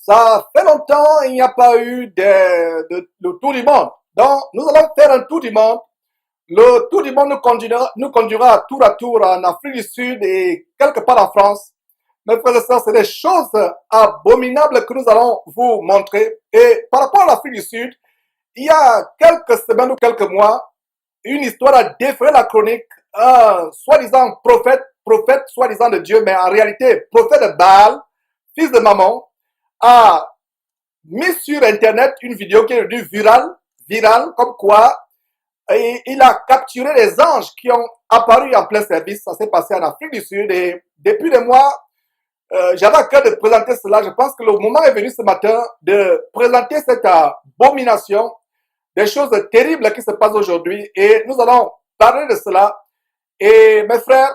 Ça fait longtemps il n'y a pas eu de tour du monde. Donc, nous allons faire un tour du monde. Le tour du monde nous conduira tour à tour en Afrique du Sud et quelque part en France. Mes frères et sœurs, c'est des choses abominables que nous allons vous montrer. Et par rapport à l'Afrique du Sud, il y a quelques semaines ou quelques mois, une histoire a défrayé la chronique. Un soi-disant prophète soi-disant de Dieu, mais en réalité prophète de Baal, fils de Mammon, a mis sur Internet une vidéo qui est devenue virale, comme quoi il a capturé les anges qui ont apparu en plein service. Ça s'est passé en Afrique du Sud et depuis des mois, j'avais à cœur de présenter cela. Je pense que le moment est venu ce matin de présenter cette abomination, des choses terribles qui se passent aujourd'hui et nous allons parler de cela. Et mes frères,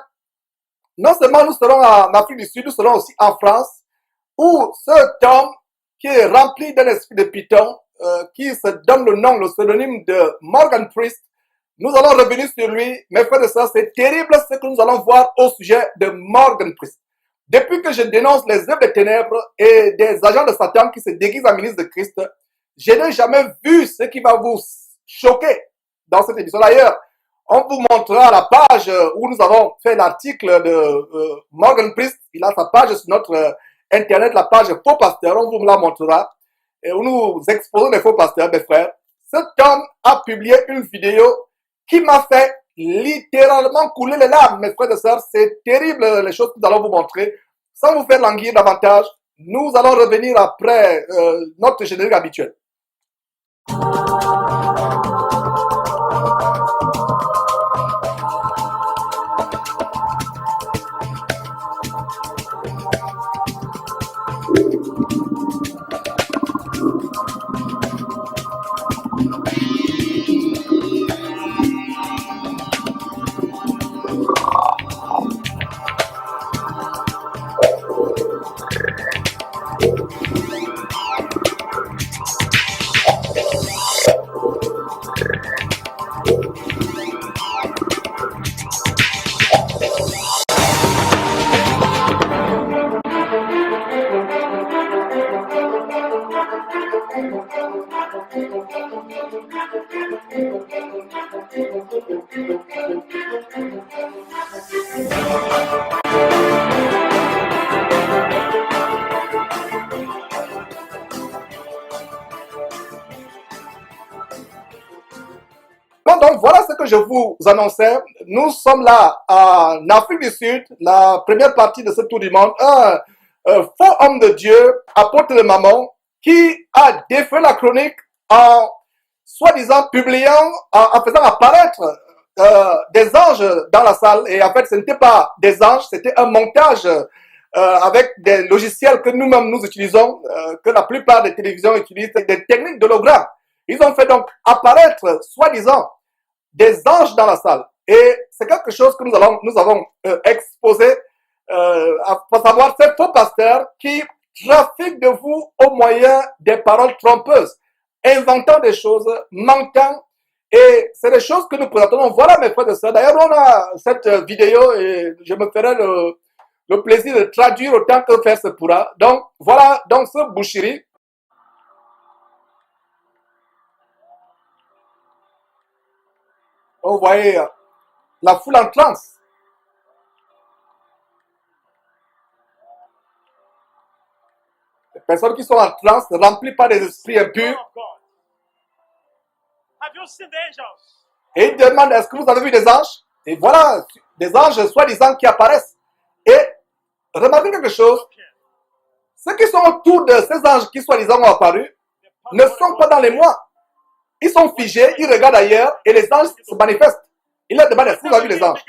non seulement nous serons en Afrique du Sud, nous serons aussi en France, où cet homme qui est rempli d'un esprit de Python, qui se donne le pseudonyme de Morgan Priest, nous allons revenir sur lui. Mes frères et sœurs, c'est terrible ce que nous allons voir au sujet de Morgan Priest. Depuis que je dénonce les œuvres des ténèbres et des agents de Satan qui se déguisent en ministre de Christ, je n'ai jamais vu ce qui va vous choquer dans cette émission. D'ailleurs, on vous montrera la page où nous avons fait l'article de Morgan Priest. Il a sa page sur notre Internet, la page Faux Pasteur. On vous la montrera. Et où nous exposons les faux pasteurs, mes frères. Cet homme a publié une vidéo qui m'a fait littéralement couler les larmes, mes frères et sœurs. C'est terrible les choses que nous allons vous montrer. Sans vous faire languir davantage, nous allons revenir après notre générique habituel. Donc voilà ce que je vous annonçais. Nous sommes là en Afrique du Sud, la première partie de ce tour du monde. Un faux homme de Dieu, apôtre de Mammon, qui a défait la chronique en soi-disant publiant, en faisant apparaître des anges dans la salle. Et en fait, ce n'était pas des anges, c'était un montage avec des logiciels que nous-mêmes nous utilisons, que la plupart des télévisions utilisent, des techniques d'hologramme. Ils ont fait donc apparaître, soi-disant, des anges dans la salle. Et c'est quelque chose que nous avons exposé, à savoir ces faux pasteurs qui trafiquent de vous au moyen des paroles trompeuses, inventant des choses, mentant. Et c'est des choses que nous présentons. Voilà, mes frères et sœurs. D'ailleurs, on a cette vidéo et je me ferai le plaisir de traduire autant que faire se pourra. Donc, voilà, donc ce boucherie. Vous voyez la foule en transe. Les personnes qui sont en transe, remplies par des esprits impurs. Et ils demandent, est-ce que vous avez vu des anges? Et voilà, des anges soi-disant qui apparaissent. Et remarquez quelque chose. Ceux qui sont autour de ces anges qui soi-disant ont apparu ne sont pas dans les mois. Ils sont figés, ils regardent ailleurs et les anges se manifestent. Il leur demande, est-ce que vous avez vu les anges?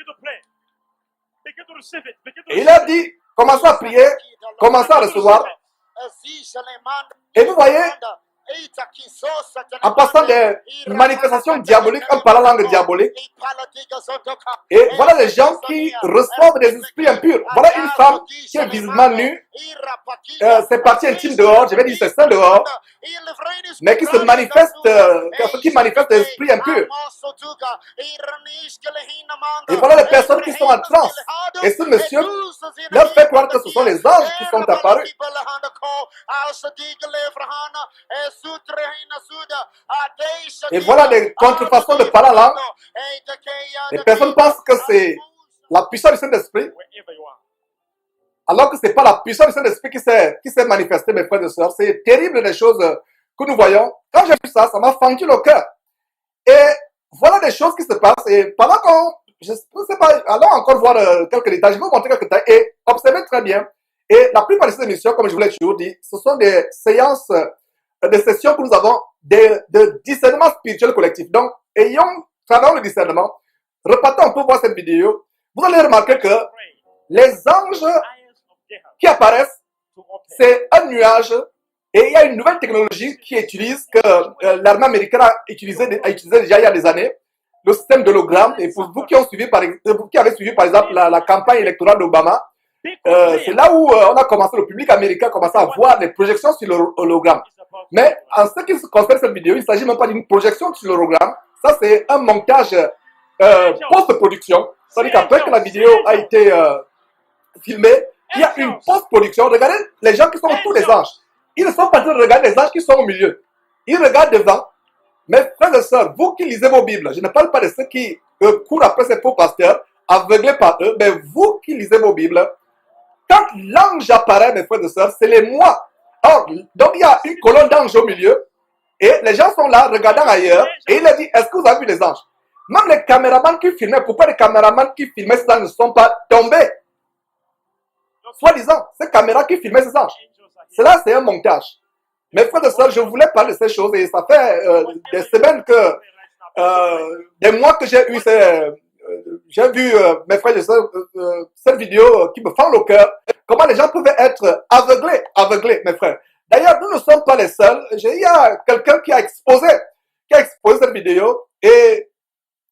Et il a dit, commencez à prier, commencez à recevoir. Et vous voyez, en passant des manifestations diaboliques, en parlant langue diabolique, et voilà les gens qui reçoivent des esprits impurs. Voilà une femme qui est visiblement nue, ses parties intimes dehors, je vais dire ses seins dehors, mais qui se manifeste, qui manifeste l'esprit impur. Et voilà les personnes qui sont en transe. Et ce monsieur leur fait croire que ce sont les anges qui sont apparus. Et voilà des contrefaçons de parler en langue. Les personnes pensent que c'est la puissance du Saint-Esprit, alors que ce n'est pas la puissance du Saint-Esprit qui s'est manifestée, mes frères et sœurs. C'est terrible les choses que nous voyons. Quand j'ai vu ça, ça m'a fendu le cœur. Et voilà des choses qui se passent. Et pendant qu'on, je ne sais pas, allons encore voir quelques détails. Je vais vous montrer quelques détails et observez très bien. Et la plupart de ces émissions, comme je vous l'ai toujours dit, ce sont des séances, des sessions que nous avons de discernement spirituel collectif. Donc, travaillons le discernement. Repartons un peu voir cette vidéo. Vous allez remarquer que les anges qui apparaissent, c'est un nuage et il y a une nouvelle technologie qui utilise, que l'armée américaine a utilisé déjà il y a des années, le système d'hologramme. Et pour vous qui avez suivi par exemple la campagne électorale d'Obama, c'est là où on a commencé, le public américain a commencé à voir des projections sur l'hologramme. Mais en ce qui concerne cette vidéo, il ne s'agit même pas d'une projection sur l'hologramme. Ça, c'est un montage post-production. C'est-à-dire qu'après que la vidéo a été filmée, il y a une post-production. Regardez les gens qui sont autour des anges. Ils ne sont pas en train de regarder les anges qui sont au milieu. Ils regardent devant. Mes frères et sœurs, vous qui lisez vos Bibles, je ne parle pas de ceux qui courent après ces faux pasteurs, aveuglés par eux, mais vous qui lisez vos Bibles, quand l'ange apparaît, mes frères et sœurs, c'est les mois. Or, donc il y a une colonne d'anges au milieu, et les gens sont là, regardant ailleurs, et il a dit, est-ce que vous avez vu les anges? Même les caméramans qui filmaient, pourquoi les caméramans qui filmaient ces anges ne sont pas tombés? Soi-disant, ces caméras qui filmaient ces anges. Cela, c'est un montage. Mes frères et sœurs, je voulais parler de ces choses, et ça fait des semaines des mois que j'ai eu j'ai vu, mes frères et sœurs, cette vidéo qui me fend le cœur. Comment les gens pouvaient être aveuglés, mes frères. D'ailleurs, nous ne sommes pas les seuls. Il y a quelqu'un qui a exposé cette vidéo et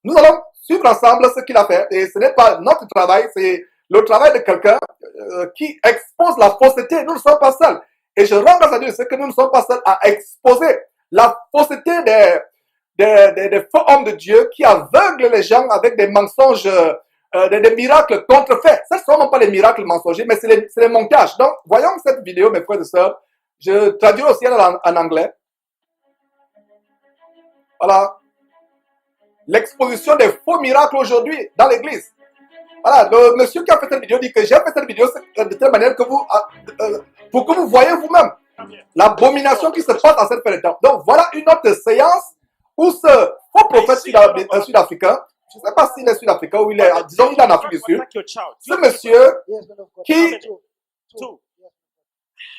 nous allons suivre ensemble ce qu'il a fait. Et ce n'est pas notre travail, c'est le travail de quelqu'un qui expose la fausseté. Nous ne sommes pas seuls. Et je rends grâce à Dieu, c'est que nous ne sommes pas seuls à exposer la fausseté des faux hommes de Dieu qui aveuglent les gens avec des mensonges, des miracles contrefaits. Ce ne sont même pas les miracles mensongers, mais c'est les montages. Donc, voyons cette vidéo, mes frères et sœurs. Je traduis aussi en anglais. Voilà. L'exposition des faux miracles aujourd'hui dans l'église. Voilà, le monsieur qui a fait cette vidéo dit que j'ai fait cette vidéo de telle manière que pour que vous voyez vous-même l'abomination qui se passe dans cette fin de temps. Donc, voilà une autre séance où ce faux prophète sud-africain, je ne sais pas s'il est sud-africain ou il est, disons, il est en Afrique du Sud, ce monsieur qui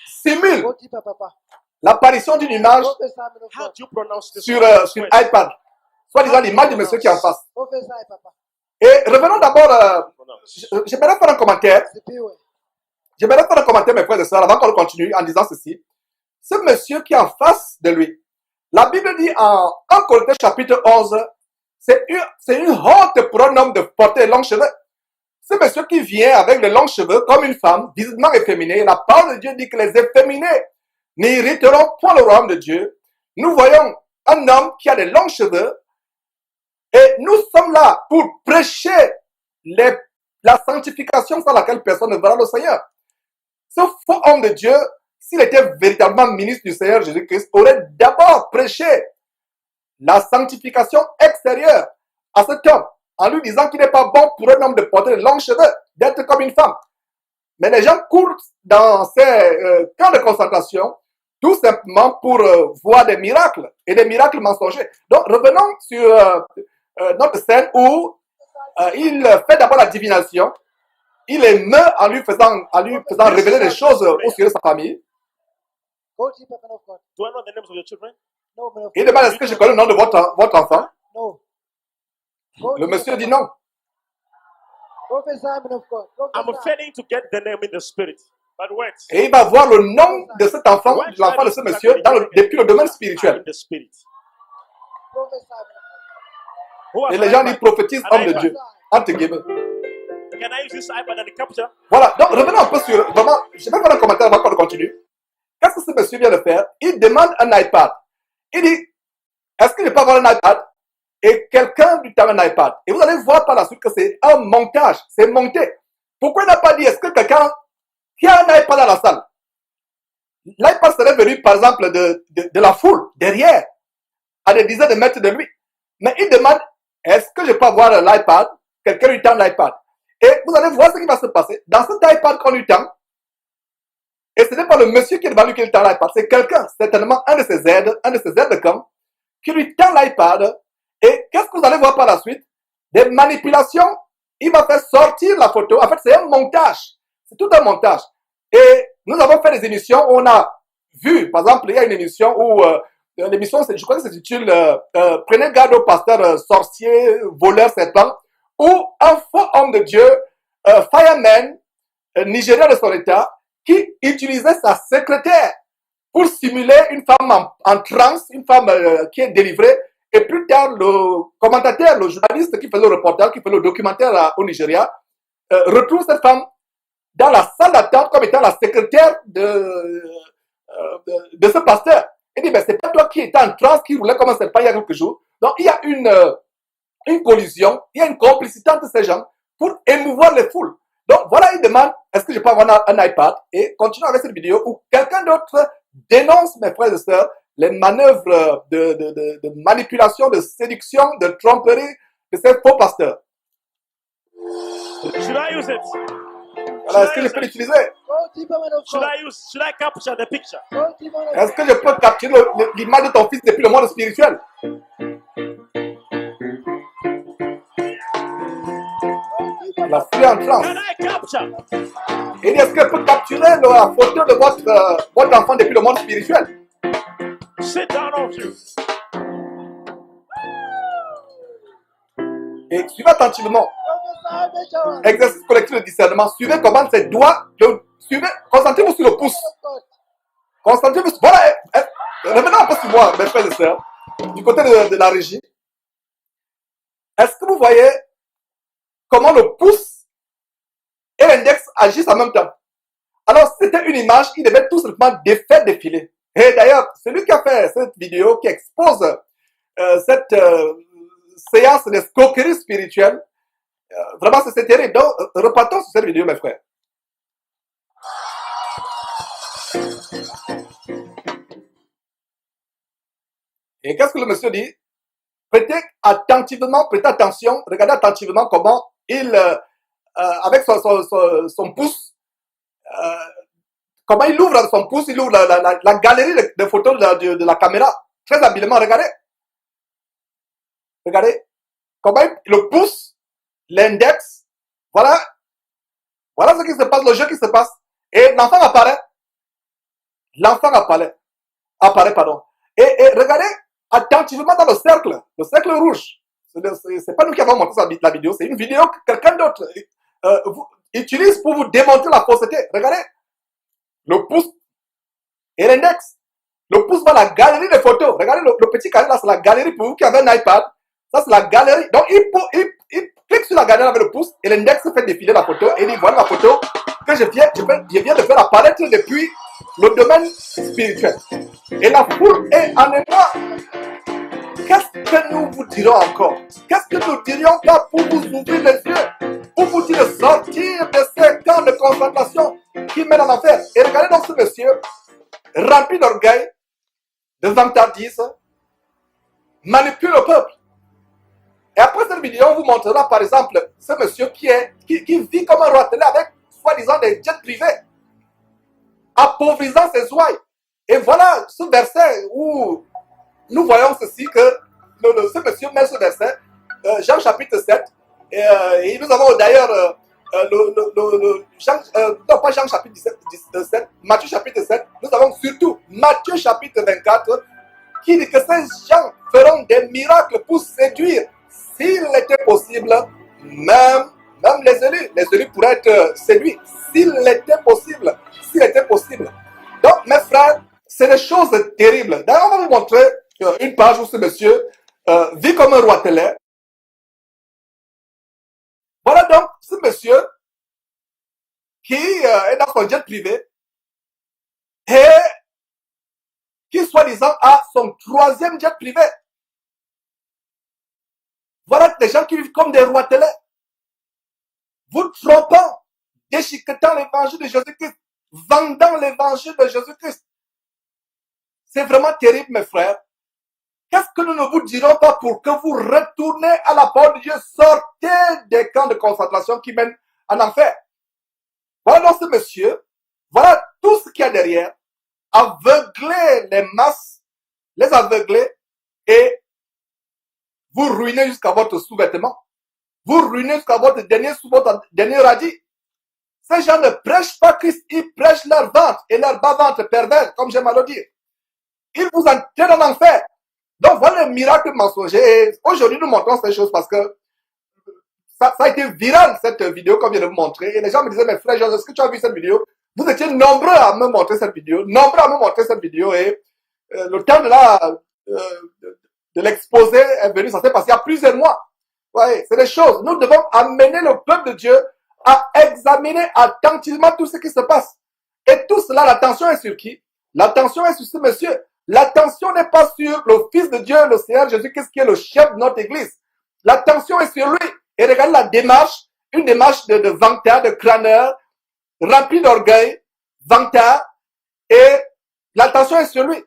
simule l'apparition d'une image sur iPad, soit-disant l'image du monsieur qui est en face. Et revenons d'abord, j'aimerais faire un commentaire. J'aimerais faire un commentaire, mes frères et sœurs, avant qu'on continue en disant ceci. Ce monsieur qui est en face de lui, la Bible dit en 1 Corinthiens chapitre 11, c'est une honte pour un homme de porter de longs cheveux. Ce monsieur qui vient avec de longs cheveux comme une femme, visiblement efféminée, la parole de Dieu dit que les efféminés n'hériteront point le royaume de Dieu. Nous voyons un homme qui a de longs cheveux et nous sommes là pour prêcher la sanctification sans laquelle personne ne verra le Seigneur. Ce faux homme de Dieu, s'il était véritablement ministre du Seigneur Jésus-Christ, aurait d'abord prêché la sanctification extérieure à cet homme, en lui disant qu'il n'est pas bon pour un homme de porter de longs cheveux, d'être comme une femme. Mais les gens courent dans ces camps de concentration, tout simplement pour voir des miracles, et des miracles mensongers. Donc, revenons sur notre scène où il fait d'abord la divination, il est meurt en lui faisant révéler des choses au sujet de sa famille. Il demande, est-ce que je connais le nom de votre enfant? Le monsieur dit non. Et il va voir le nom de cet enfant, de l'enfant de ce monsieur, depuis le domaine spirituel. Et les gens disent prophétise homme de Dieu. Entre guillemets. can I use this iPad and capture? Voilà, donc revenons un peu sur, vraiment, je vais faire un commentaire avant qu'on continue. Qu'est-ce que ce monsieur vient de faire? Il demande un iPad. Il dit, est-ce que je peux avoir un iPad? Et quelqu'un lui tend un iPad. Et vous allez voir par la suite que c'est un montage, c'est monté. Pourquoi il n'a pas dit, est-ce que quelqu'un qui a un iPad dans la salle? L'iPad serait venu, par exemple, de la foule, derrière, à des dizaines de mètres de lui. Mais il demande, est-ce que je peux avoir l'iPad? Quelqu'un lui tend l'iPad. Et vous allez voir ce qui va se passer. Dans cet iPad qu'on lui tend, et ce n'est pas le monsieur qui est devant lui qui lui tend l'iPad, c'est quelqu'un, certainement un de ses aides de camp, qui lui tend l'iPad. Et qu'est-ce que vous allez voir par la suite? Des manipulations. Il va faire sortir la photo. En fait, c'est un montage. C'est tout un montage. Et nous avons fait des émissions où on a vu, par exemple, il y a une émission où, l'émission, je crois que c'est s'intitule Prenez garde au pasteur sorcier, voleur, serpent, où un faux homme de Dieu, fireman, nigérien de son état, qui utilisait sa secrétaire pour simuler une femme en transe, une femme qui est délivrée. Et plus tard, le commentateur, le journaliste qui faisait le reportage, qui faisait le documentaire au Nigeria, retrouve cette femme dans la salle d'attente comme étant la secrétaire de ce pasteur. Il dit, mais c'est pas toi qui étais en transe, qui roulait comme un serpent il y a quelques jours. Donc, il y a une collusion, il y a une complicité entre ces gens pour émouvoir les foules. Donc, voilà, il demande, est-ce que je peux avoir un iPad? Et continue avec cette vidéo où quelqu'un d'autre dénonce, mes frères et sœurs, les manœuvres de manipulation, de séduction, de tromperie de ces faux pasteurs. Should I use it? Alors, est-ce que je peux l'utiliser? Should I capture the picture? Est-ce que je peux capturer l'image de ton fils depuis le monde spirituel? La flux en transe. Can I capture? Et est-ce que je peux capturer la photo de votre enfant depuis le monde spirituel? Sit down on you. Et suivez attentivement. Exercice collectif de discernement. Suivez comment ses doigts. Suivez. Concentrez-vous sur le pouce. Concentrez-vous sur. Voilà. Revenons un peu sur moi, mes frères et sœurs. Du côté de la régie. Est-ce que vous voyez comment le pouce et l'index agissent en même temps? Alors, c'était une image qui devait tout simplement faire défiler. Et d'ailleurs, celui qui a fait cette vidéo, qui expose cette séance d'escroquerie spirituelle, vraiment c'est terrible. Donc, repartons sur cette vidéo, mes frères. Et qu'est-ce que le monsieur dit? Prêtez attentivement, prêtez attention, regardez attentivement comment il, avec son pouce, comment il ouvre son pouce, il ouvre la galerie de photos de la caméra. Très habilement, regardez. Regardez. Comment le pouce, l'index, voilà. Voilà ce qui se passe, le jeu qui se passe. Et l'enfant apparaît. L'enfant apparaît, pardon. Et regardez attentivement dans le cercle rouge. C'est pas nous qui avons monté la vidéo, c'est une vidéo que quelqu'un d'autre utilise pour vous démontrer la fausseté. Regardez. Le pouce et l'index. Le pouce va à la galerie de photos. Regardez le petit carré là, c'est la galerie pour vous qui avez un iPad. Ça, c'est la galerie. Donc, il clique sur la galerie avec le pouce et l'index fait défiler la photo. Et il dit, voilà la photo que je viens de faire apparaître depuis le domaine spirituel. Et la foule est en émoi. Qu'est-ce que nous vous dirons encore? Qu'est-ce que nous dirions pas pour vous ouvrir les yeux? Pour vous dire de sortir de ces camps de concentration qui mènent en enfer. Et regardez donc ce monsieur, rempli d'orgueil, de vantardise, manipule le peuple. Et après cette vidéo, on vous montrera par exemple ce monsieur qui vit comme un roitelet avec soi-disant des jets privés, appauvrissant ses ouailles. Et voilà ce verset où nous voyons ceci, que ce monsieur met ce verset, Jean chapitre 7, et nous avons d'ailleurs, non pas Jean chapitre 17, Matthieu chapitre 7, nous avons surtout Matthieu chapitre 24, qui dit que ces gens feront des miracles pour séduire, s'il était possible, même les élus pourraient être séduits, s'il était possible. Donc mes frères, c'est des choses terribles. D'ailleurs, on va vous montrer une page où ce monsieur vit comme un roitelet. Voilà donc ce monsieur qui est dans son jet privé et qui, soi-disant, a son troisième jet privé. Voilà des gens qui vivent comme des rois télé. Vous trompant, déchiquetant l'évangile de Jésus-Christ, vendant l'évangile de Jésus-Christ. C'est vraiment terrible, mes frères. Qu'est-ce que nous ne vous dirons pas pour que vous retournez à la parole de Dieu, sortez des camps de concentration qui mènent en enfer. Voilà donc ce monsieur, voilà tout ce qu'il y a derrière, aveugler les masses, les aveugler et vous ruinez jusqu'à votre sous-vêtement. Vous ruinez jusqu'à votre dernier radis. Ces gens ne prêchent pas Christ, ils prêchent leur ventre et leur bas-ventre pervers, comme j'aime à le dire. Ils vous entraînent en enfer. Donc voilà le miracle mensonger. Et aujourd'hui, nous montrons ces choses parce que ça a été viral, cette vidéo, comme je viens de vous montrer. Et les gens me disaient, mais frère, est-ce que tu as vu cette vidéo? Vous étiez nombreux à me montrer cette vidéo. Et le temps de l'exposer est venu. Ça s'est passé il y a plusieurs mois. Ouais, c'est des choses. Nous devons amener le peuple de Dieu à examiner attentivement tout ce qui se passe. Et tout cela, l'attention est sur qui? L'attention est sur ce monsieur. L'attention n'est pas sur le Fils de Dieu, le Seigneur Jésus-Christ, qui est le chef de notre église. L'attention est sur lui. Et regardez la démarche, une démarche de vantard, de crâneur, rempli d'orgueil, vantard, et l'attention est sur lui.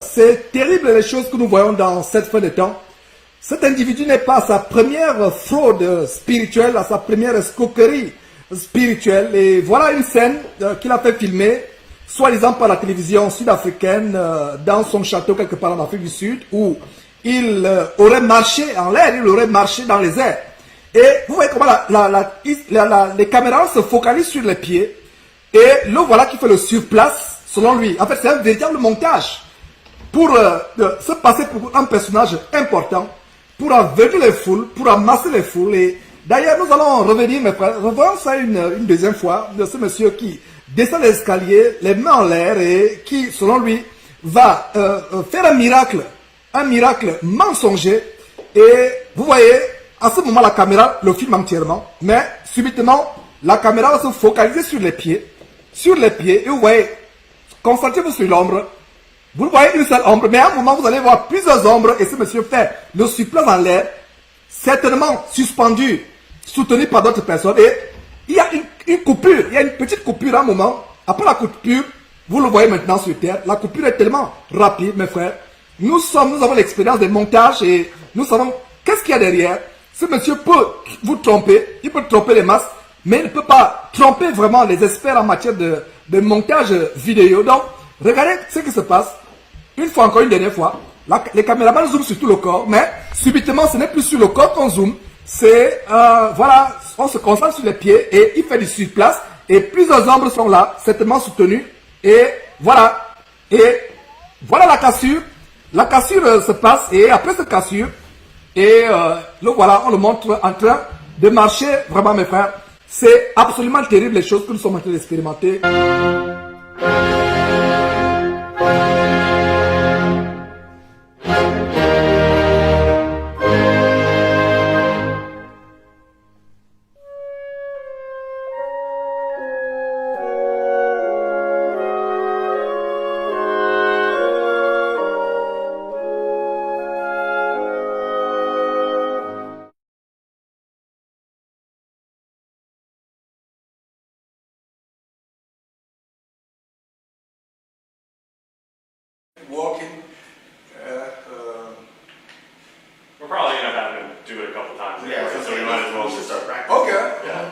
C'est terrible les choses que nous voyons dans cette fin de temps. Cet individu n'est pas à sa première fraude spirituelle, à sa première escroquerie spirituelle. Et voilà une scène qu'il a fait filmer, soi-disant par la télévision sud-africaine, dans son château quelque part en Afrique du Sud, où il aurait marché en l'air, il aurait marché dans les airs. Et vous voyez comment les caméras se focalisent sur les pieds. Et le voilà qui fait le surplace, selon lui. En fait, c'est un véritable montage pour se passer pour un personnage important, pour aveugler les foules, pour amasser les foules. Et d'ailleurs, nous allons revenir, mes frères, revoyons ça une deuxième fois, de ce monsieur qui descend les escaliers, les mains en l'air, et qui, selon lui, va faire un miracle mensonger. Et vous voyez, à ce moment, la caméra le filme entièrement, mais subitement, la caméra va se focaliser sur les pieds, et vous voyez, concentrez-vous sur l'ombre. Vous voyez une seule ombre, mais à un moment, vous allez voir plusieurs ombres, et ce monsieur fait le surplace en l'air, certainement suspendu, soutenu par d'autres personnes, et il y a une coupure, il y a une petite coupure à un moment. Après la coupure, vous le voyez maintenant sur terre, la coupure est tellement rapide, mes frères. Nous avons l'expérience des montages, et nous savons qu'est-ce qu'il y a derrière. Ce monsieur peut vous tromper, il peut tromper les masses, mais il ne peut pas tromper vraiment les experts en matière de montage vidéo. Donc, regardez ce qui se passe. Une fois encore, une dernière fois, Les caméramans zooment sur tout le corps, mais subitement, ce n'est plus sur le corps qu'on zoome. C'est, voilà, on se concentre sur les pieds et il fait du sur-place. Et plusieurs ombres sont là, certainement soutenues. Et voilà. Et voilà la cassure. La cassure se passe et après cette cassure, et le voilà, on le montre en train de marcher. Vraiment, mes frères, c'est absolument terrible les choses que nous sommes en train d'expérimenter. Walking. We're probably gonna have to do it a couple times. Yeah, Anyway, so we might as well should just start practicing. Okay. Yeah.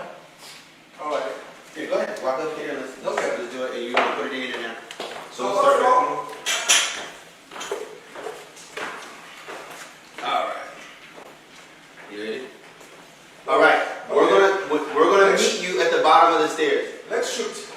All right. Here, go ahead. Walk up here. Let's do it. And you can put it in there. So Go, we'll start. go, All right. You ready? All right. We're gonna meet you at the bottom of the stairs. Let's shoot.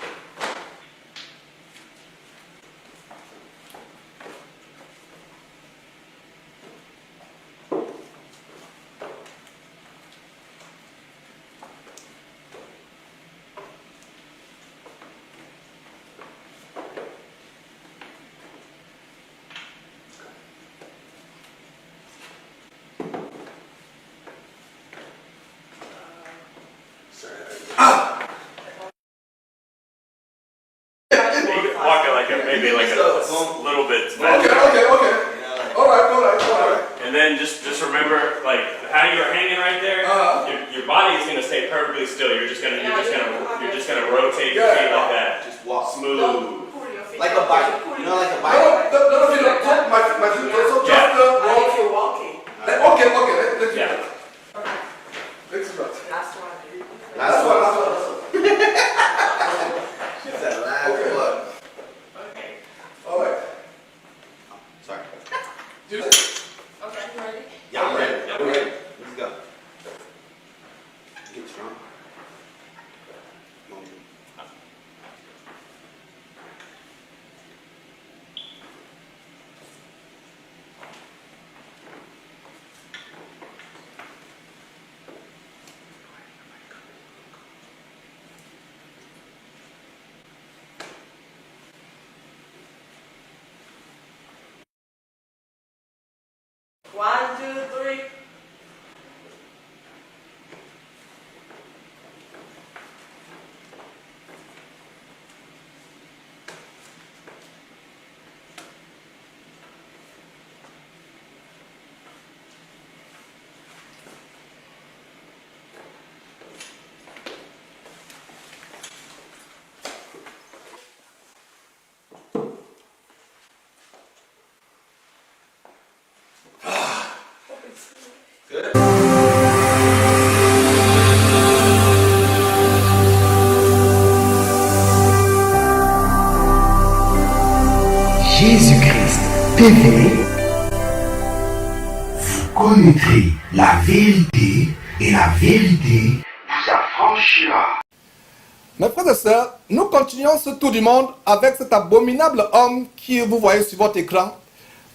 Walk it like maybe like a little bit back. Okay. You know, like, All right. And then just remember, like how you're hanging right there. Your body is gonna stay perfectly still. You're just gonna rotate your feet like that. just walk Smooth. like a bike. You know, like a bike. No, you don't touch my feet. So just Yeah. walk. If you're walking. Okay. Let's do Yeah. that. Let's do that. Last one. Last one. She said last Okay. one. Okay. All right. Sorry. Do this. Okay, you ready? Yeah, I'm ready. We're ready. Let's go. Get strong. Come on. One, two, three. Jésus-Christ TV, vous connaîtrez la vérité et la vérité vous affranchira. Mes frères et sœurs, nous continuons ce tour du monde avec cet abominable homme qui vous voyez sur votre écran.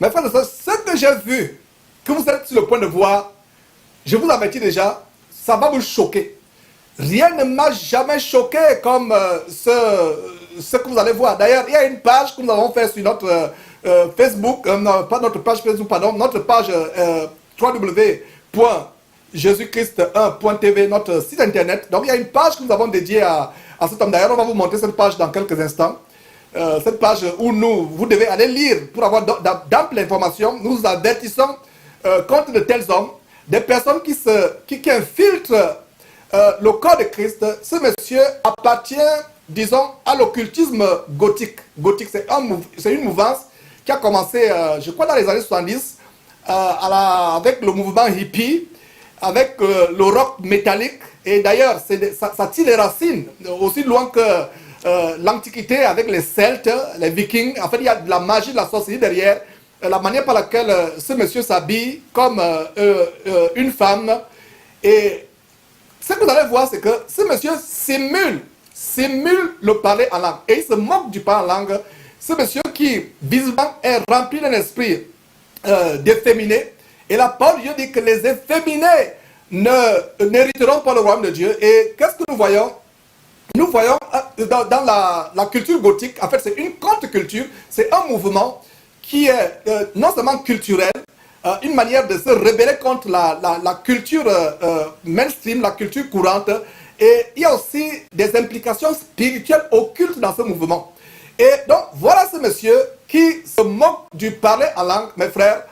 Mes frères et sœurs, ce que j'ai vu, que vous êtes sur le point de voir, je vous avertis déjà, ça va vous choquer. Rien ne m'a jamais choqué comme ce que vous allez voir. D'ailleurs, il y a une page que nous avons fait sur notre Facebook, non, pas notre page Facebook, pardon, notre page www.jésuschrist1.tv, notre site internet. Donc, il y a une page que nous avons dédiée à cet homme. D'ailleurs, on va vous montrer cette page dans quelques instants. Cette page où vous devez aller lire pour avoir d'amples informations. Nous vous avertissons contre de tels hommes, des personnes qui infiltrent le corps de Christ. Ce monsieur appartient, disons, à l'occultisme gothique. Gothique, c'est une mouvance qui a commencé, je crois, dans les années 70, avec le mouvement hippie, avec le rock métallique. Et d'ailleurs, ça tire les racines aussi loin que l'Antiquité avec les Celtes, les Vikings. En fait, il y a de la magie, de la sorcellerie derrière. la manière par laquelle ce monsieur s'habille comme une femme. Et ce que vous allez voir, c'est que ce monsieur simule le parler en langue. Et il se moque du parler en langue. Ce monsieur qui, visiblement, est rempli d'un esprit d'efféminé. Et la parole de Dieu dit que les efféminés n'hériteront pas le royaume de Dieu. Et qu'est-ce que nous voyons? Nous voyons dans la culture gothique, en fait c'est une contre-culture, c'est un mouvement qui est non seulement culturel, une manière de se rebeller contre la culture mainstream, la culture courante, et il y a aussi des implications spirituelles occultes dans ce mouvement. Et donc voilà ce monsieur qui se moque du parler en langue, mes frères,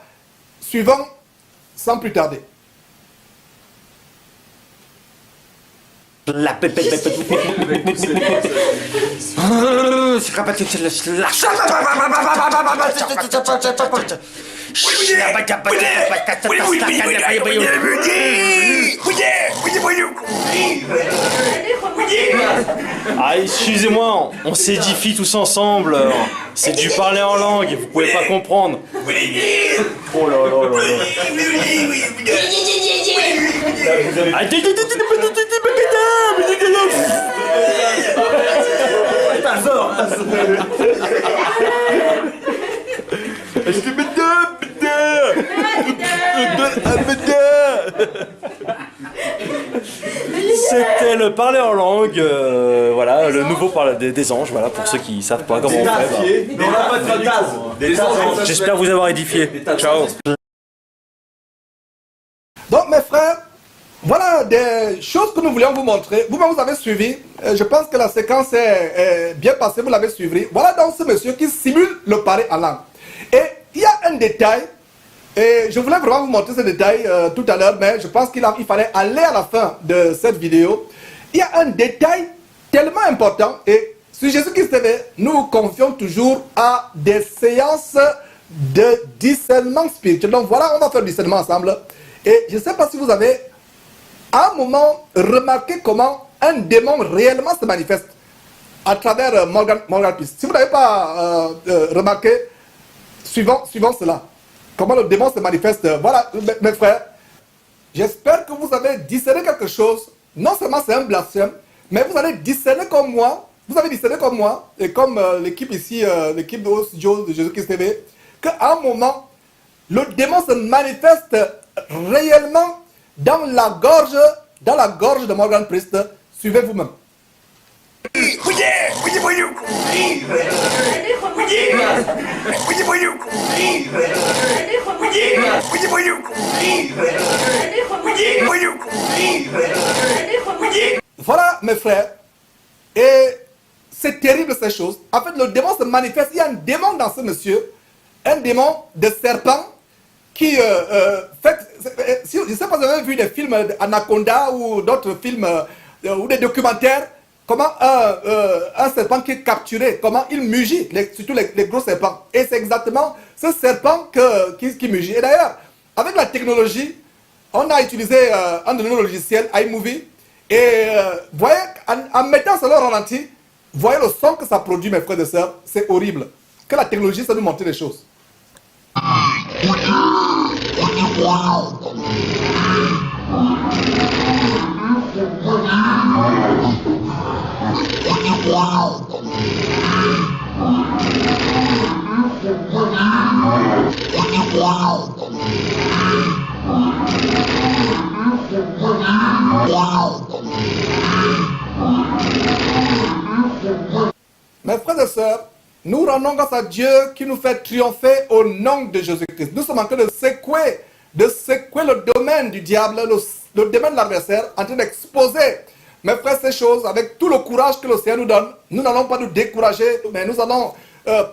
suivant sans plus tarder. La Ah, excusez-moi, on s'édifie tous ensemble. C'est du parler en langue, vous pouvez pas comprendre. Oh là là là là. C'était le parler en langue, voilà, le nouveau parler des anges, voilà, pour ceux qui savent pas comment on fait. J'espère vous avoir édifié. Ciao. Donc mes frères, voilà des choses que nous voulions vous montrer. Vous-même vous avez suivi, je pense que la séquence est bien passée, vous l'avez suivi. Voilà donc ce monsieur qui simule le parler en langue. Et il y a un détail, et je voulais vraiment vous montrer ce détail tout à l'heure, mais je pense qu'il fallait aller à la fin de cette vidéo. Il y a un détail tellement important, et sur Jésus-Christ TV, nous confions toujours à des séances de discernement spirituel. Donc voilà, on va faire le discernement ensemble. Et je ne sais pas si vous avez à un moment remarqué comment un démon réellement se manifeste à travers Morgan Peace. Si vous n'avez pas remarqué, suivant cela, comment le démon se manifeste. Voilà, mes frères, j'espère que vous avez discerné quelque chose. Non seulement c'est un blasphème, mais vous allez discerner comme moi, vous avez discerné comme moi, et comme l'équipe ici, l'équipe de studio de Jésus-Christ TV, qu'à un moment, le démon se manifeste réellement dans la gorge de Morgan Priest. Suivez vous-même. Voilà mes frères, et c'est terrible ces choses. En fait le démon se manifeste, il y a un démon dans ce monsieur, un démon de serpent qui fait, je ne sais pas si vous avez vu des films Anaconda ou d'autres films ou des documentaires, comment un serpent qui est capturé, comment il mugit, surtout les gros serpents. Et c'est exactement ce serpent qui mugit. Et d'ailleurs, avec la technologie, on a utilisé un de nos logiciels, iMovie, et voyez, en mettant cela au ralenti, voyez le son que ça produit, mes frères et sœurs, c'est horrible. Que la technologie, ça nous montre des choses. Mes frères et sœurs, nous rendons grâce à Dieu qui nous fait triompher au nom de Jésus-Christ. Nous sommes en train de secouer le domaine du diable, le domaine de l'adversaire, en train d'exposer, mes frères, ces choses avec tout le courage que le Seigneur nous donne. Nous n'allons pas nous décourager, mais nous allons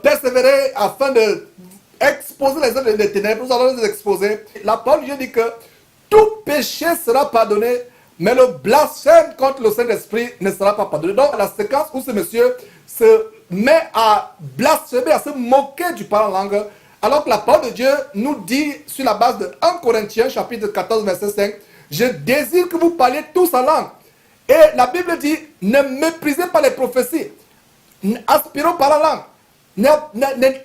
persévérer afin d'exposer les œuvres des ténèbres. Nous allons les exposer. La parole de Dieu dit que tout péché sera pardonné, mais le blasphème contre le Saint-Esprit ne sera pas pardonné. Donc la séquence où ce monsieur se met à blasphémer, à se moquer du parler en langue, alors que la parole de Dieu nous dit sur la base de 1 Corinthiens chapitre 14 verset 5, je désire que vous parliez tous en langue. Et la Bible dit, ne méprisez pas les prophéties, aspirons par la langue,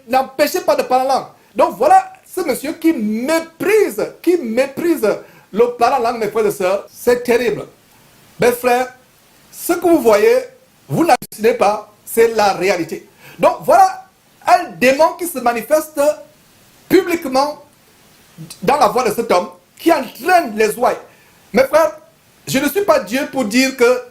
n'empêchez pas de parler en langue. Donc voilà ce monsieur qui méprise le parlant langue, mes frères et sœurs. C'est terrible. Mes frères, ce que vous voyez, vous n'hallucinez pas, c'est la réalité. Donc voilà un démon qui se manifeste publiquement dans la voix de cet homme qui entraîne les ouailles. Mes frères, je ne suis pas Dieu pour dire que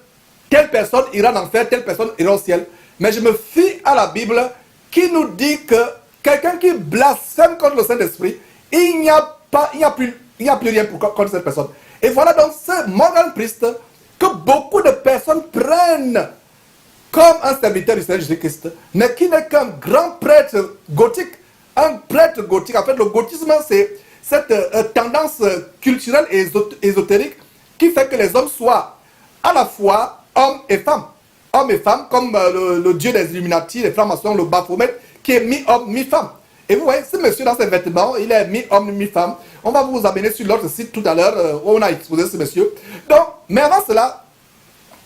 telle personne ira en enfer, telle personne ira au ciel. Mais je me fie à la Bible qui nous dit que quelqu'un qui blasphème contre le Saint-Esprit, il n'y a plus rien contre cette personne. Et voilà donc ce Morgan Priest que beaucoup de personnes prennent comme un serviteur du Seigneur Jésus-Christ, mais qui n'est qu'un grand prêtre gothique. Un prêtre gothique. En fait, le gothisme, c'est cette tendance culturelle et ésotérique qui fait que les hommes soient à la fois hommes et femmes. Hommes et femmes, comme le dieu des Illuminati, les francs-maçons, le Baphomet, qui est mi-homme, mi-femme. Et vous voyez, ce monsieur dans ses vêtements, il est mi-homme, mi-femme. On va vous amener sur l'autre site tout à l'heure où on a exposé ce monsieur. Donc, mais avant cela,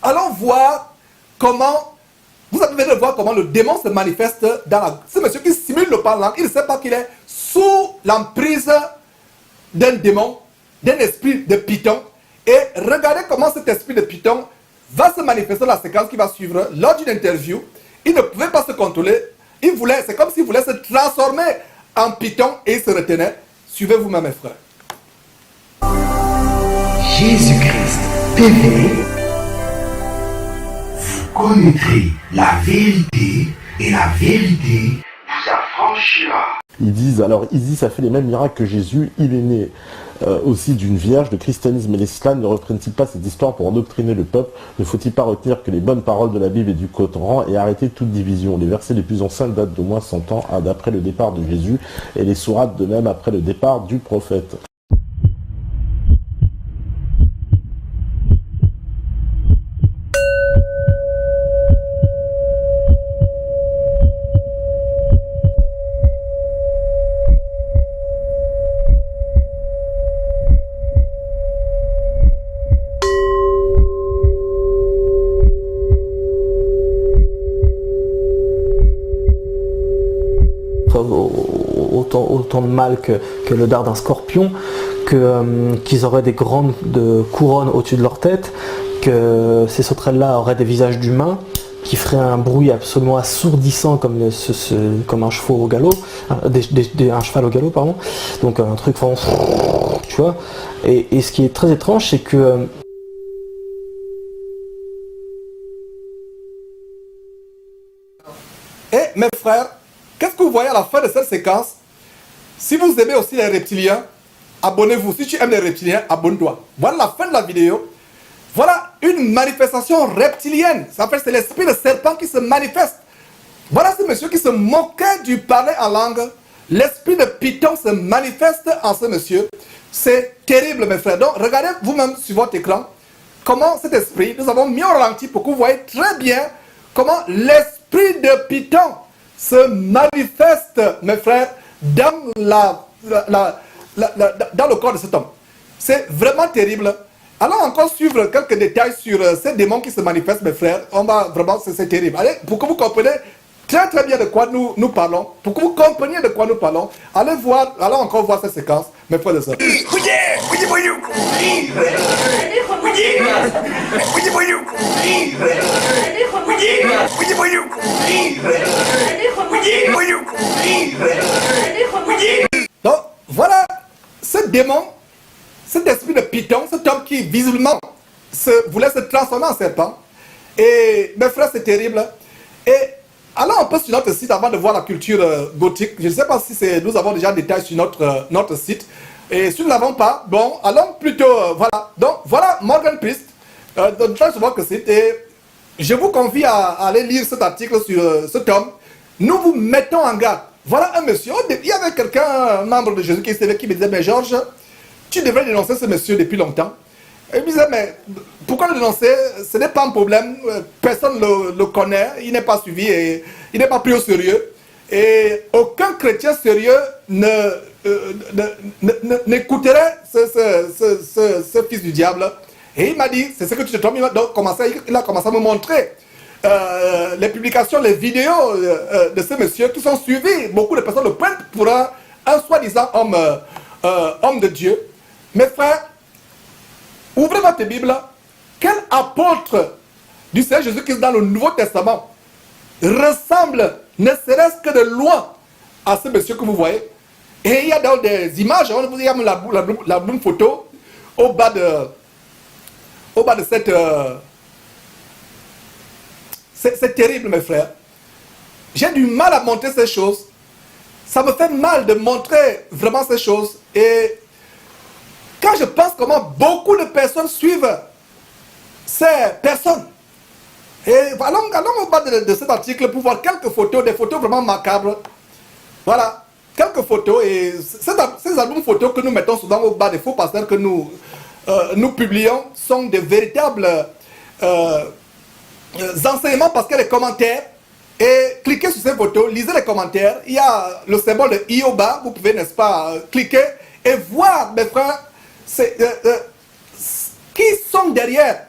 allons voir comment, vous avez de voir comment le démon se manifeste dans ce monsieur qui simule le parlant. Il ne sait pas qu'il est sous l'emprise d'un démon, d'un esprit de Python. Et regardez comment cet esprit de Python va se manifester dans la séquence qui va suivre lors d'une interview. Il ne pouvait pas se contrôler. C'est comme s'il voulait se transformer en Python et il se retenait. Suivez vous-même, mes frères. Jésus-Christ TV, vous connaîtrez la vérité et la vérité vous affranchira. Ils disent, Isis a fait les mêmes miracles que Jésus, il est né aussi d'une vierge. Le christianisme et l'islam ne reprennent-ils pas cette histoire pour endoctriner le peuple? Ne faut-il pas retenir que les bonnes paroles de la Bible et du Coran et arrêter toute division? Les versets les plus anciens datent d'au moins 100 ans d'après le départ de Jésus et les sourates de même après le départ du prophète. Autant de mal que le dard d'un scorpion, qu'ils auraient des grandes couronnes au-dessus de leur tête, que ces sauterelles-là auraient des visages d'humains, qui feraient un bruit absolument assourdissant comme un cheval au galop, un cheval au galop, pardon. Donc un truc, tu vois. Et ce qui est très étrange, c'est que Et mes frères, qu'est-ce que vous voyez à la fin de cette séquence? Si vous aimez aussi les reptiliens, abonnez-vous. Si tu aimes les reptiliens, abonne-toi. Voilà la fin de la vidéo. Voilà une manifestation reptilienne. Ça fait c'est l'esprit de serpent qui se manifeste. Voilà ce monsieur qui se moquait du parler en langue. L'esprit de Python se manifeste en ce monsieur. C'est terrible, mes frères. Donc, regardez vous-même sur votre écran comment cet esprit, nous avons mis au ralenti pour que vous voyez très bien comment l'esprit de Python se manifeste, mes frères, dans, dans le corps de cet homme. C'est vraiment terrible. Allons encore suivre quelques détails sur ces démons qui se manifestent, mes frères. On va vraiment, c'est terrible. Allez, pour que vous compreniez très très bien de quoi nous parlons, pour que vous compreniez de quoi nous parlons, allez voir, allons encore voir cette séquence, mes frères et sœurs. Donc, voilà ce démon, cet esprit de Python, cet homme qui visiblement voulait se transformer en serpent. Et mes frères, c'est terrible. Et allons un peu sur notre site avant de voir la culture gothique. Je ne sais pas si nous avons déjà des détails sur notre site. Et si nous ne l'avons pas, bon, allons plutôt, voilà. Donc, voilà Morgan Priest, sur votre site. Et je vous convie à aller lire cet article sur cet homme. Nous vous mettons en garde. Voilà un monsieur. Il y avait quelqu'un, un membre de Jésus qui me disait, mais Georges, tu devrais dénoncer ce monsieur depuis longtemps. Et il me disait, mais pourquoi le dénoncer? Ce n'est pas un problème. Personne ne le connaît. Il n'est pas suivi et il n'est pas pris au sérieux. Et aucun chrétien sérieux n'écouterait ce fils du diable. Et il m'a dit, c'est ce que tu te trompes. Il a commencé à me montrer les publications, les vidéos de ce monsieur qui sont suivies. Beaucoup de personnes le prennent pour un un soi-disant homme de Dieu. Mes frères, ouvrez votre Bible. Quel apôtre du Seigneur Jésus-Christ dans le Nouveau Testament ressemble, ne serait-ce que de loin, à ce monsieur que vous voyez? Et il y a dans des images, on vous dit la bonne photo au bas de cette... c'est terrible, mes frères. J'ai du mal à montrer ces choses. Ça me fait mal de montrer vraiment ces choses. Et quand je pense comment beaucoup de personnes suivent ces personnes, et allons au bas de cet article pour voir quelques photos, des photos vraiment macabres. Voilà, quelques photos. Et ces albums photos que nous mettons souvent au bas des faux pasteurs que nous publions sont de véritables enseignements, parce qu'il y a des commentaires. Et cliquez sur ces photos, lisez les commentaires. Il y a le symbole de i au bas. Vous pouvez, n'est-ce pas, cliquer et voir, mes frères, qui sont derrière.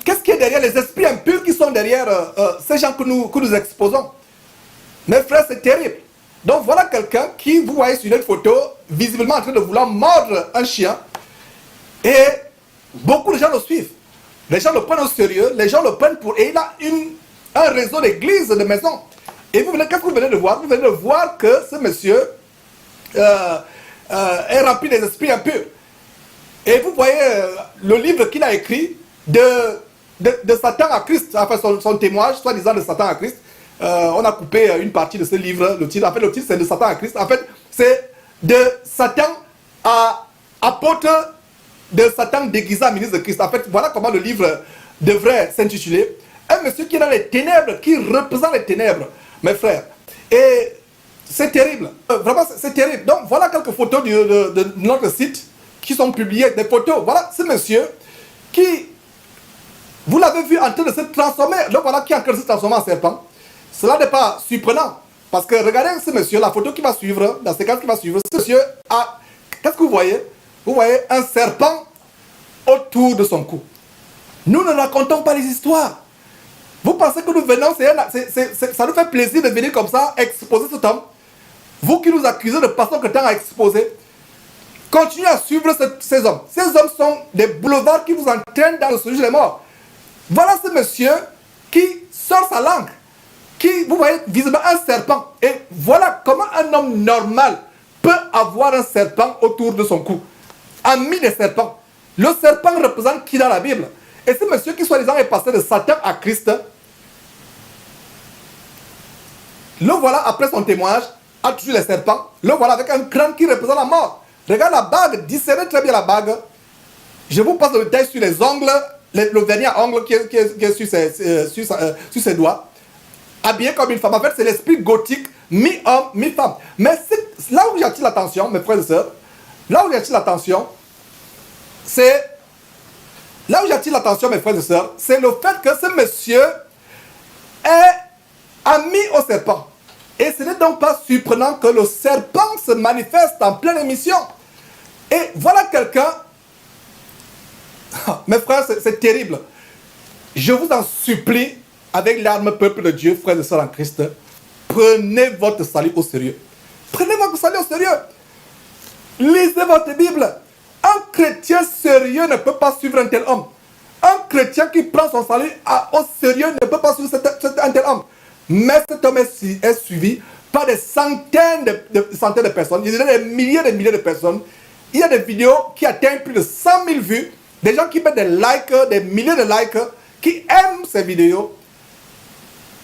Qu'est-ce qui est derrière les esprits impurs qui sont derrière ces gens que nous exposons? Mes frères, c'est terrible. Donc voilà quelqu'un qui, vous voyez sur une photo, visiblement en train de vouloir mordre un chien. Et beaucoup de gens le suivent. Les gens le prennent au sérieux, les gens le prennent pour... Et il a un réseau d'églises, de maisons. Et qu'est-ce que vous venez de voir? Vous venez de voir que ce monsieur est rempli des esprits impurs. Et vous voyez le livre qu'il a écrit de Satan à Christ, enfin son témoignage, soi-disant de Satan à Christ. On a coupé une partie de ce livre, le titre c'est de Satan à Christ. En fait, c'est de Satan à apôtre, de Satan déguisé en ministre de Christ. En fait, voilà comment le livre devrait s'intituler. Un monsieur qui est dans les ténèbres, qui représente les ténèbres, mes frères. Et c'est terrible. Vraiment, c'est terrible. Donc, voilà quelques photos de notre site qui sont publiées, des photos. Voilà ce monsieur qui, vous l'avez vu en train de se transformer. Donc, voilà qui est en train de se transformer en serpent. Cela n'est pas surprenant. Parce que regardez ce monsieur, la photo qui va suivre, la séquence qui va suivre, ce monsieur a... Qu'est-ce que vous voyez? Vous voyez un serpent autour de son cou. Nous ne racontons pas les histoires. Vous pensez que nous venons, ça nous fait plaisir de venir comme ça, exposer cet homme. Vous qui nous accusez de passer notre temps à exposer, continuez à suivre ces hommes. Ces hommes sont des boulevards qui vous entraînent dans le sujet des morts. Voilà ce monsieur qui sort sa langue, qui, vous voyez, visiblement un serpent. Et voilà comment un homme normal peut avoir un serpent autour de son cou. Ami des serpents. Le serpent représente qui dans la Bible? Et ce monsieur qui soi-disant est passé de Satan à Christ, le voilà après son témoignage, a tué les serpents, le voilà avec un crâne qui représente la mort. Regarde la bague, discernez très bien la bague. Je vous passe le détail sur les ongles, le vernis à ongles qui est sur ses doigts. Habillé comme une femme. En fait, c'est l'esprit gothique, mi-homme, mi-femme. Mais là où j'attire l'attention, mes frères et sœurs, là où j'attire l'attention, c'est... Là où j'attire l'attention, mes frères et sœurs, c'est le fait que ce monsieur est ami au serpent. Et ce n'est donc pas surprenant que le serpent se manifeste en pleine émission. Et voilà quelqu'un... Mes frères, c'est terrible. Je vous en supplie, avec l'arme peuple de Dieu, frères et sœurs en Christ, prenez votre salut au sérieux. Prenez votre salut au sérieux. Lisez votre Bible. Un chrétien sérieux ne peut pas suivre un tel homme. Un chrétien qui prend son salut au sérieux ne peut pas suivre un tel homme. Mais cet homme est suivi par des centaines de personnes. Il y a des milliers de personnes. Il y a des vidéos qui atteignent plus de 100 000 vues. Des gens qui mettent des likes, des milliers de likes, qui aiment ces vidéos.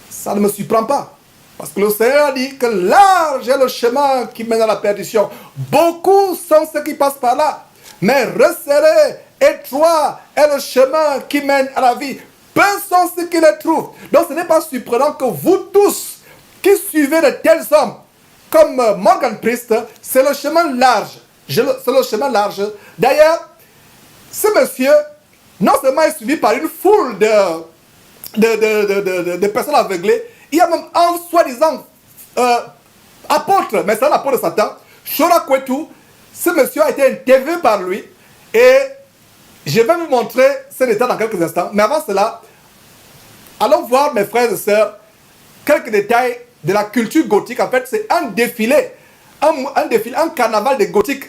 Ça ne me surprend pas. Parce que le Seigneur dit que large est le chemin qui mène à la perdition. Beaucoup sont ceux qui passent par là. Mais resserré, étroit est le chemin qui mène à la vie. Peu sont ceux qui le trouvent. Donc ce n'est pas surprenant que vous tous qui suivez de tels hommes comme Morgan Priest, c'est le chemin large. C'est le chemin large. D'ailleurs, ce monsieur, non seulement est suivi par une foule de personnes aveuglées, il y a même un soi-disant apôtre, mais c'est l'apôtre de Satan, Shora Kwetu. Ce monsieur a été interviewé par lui et je vais vous montrer ce détail dans quelques instants. Mais avant cela, allons voir, mes frères et sœurs, quelques détails de la culture gothique, en fait, c'est un défilé, un carnaval des gothiques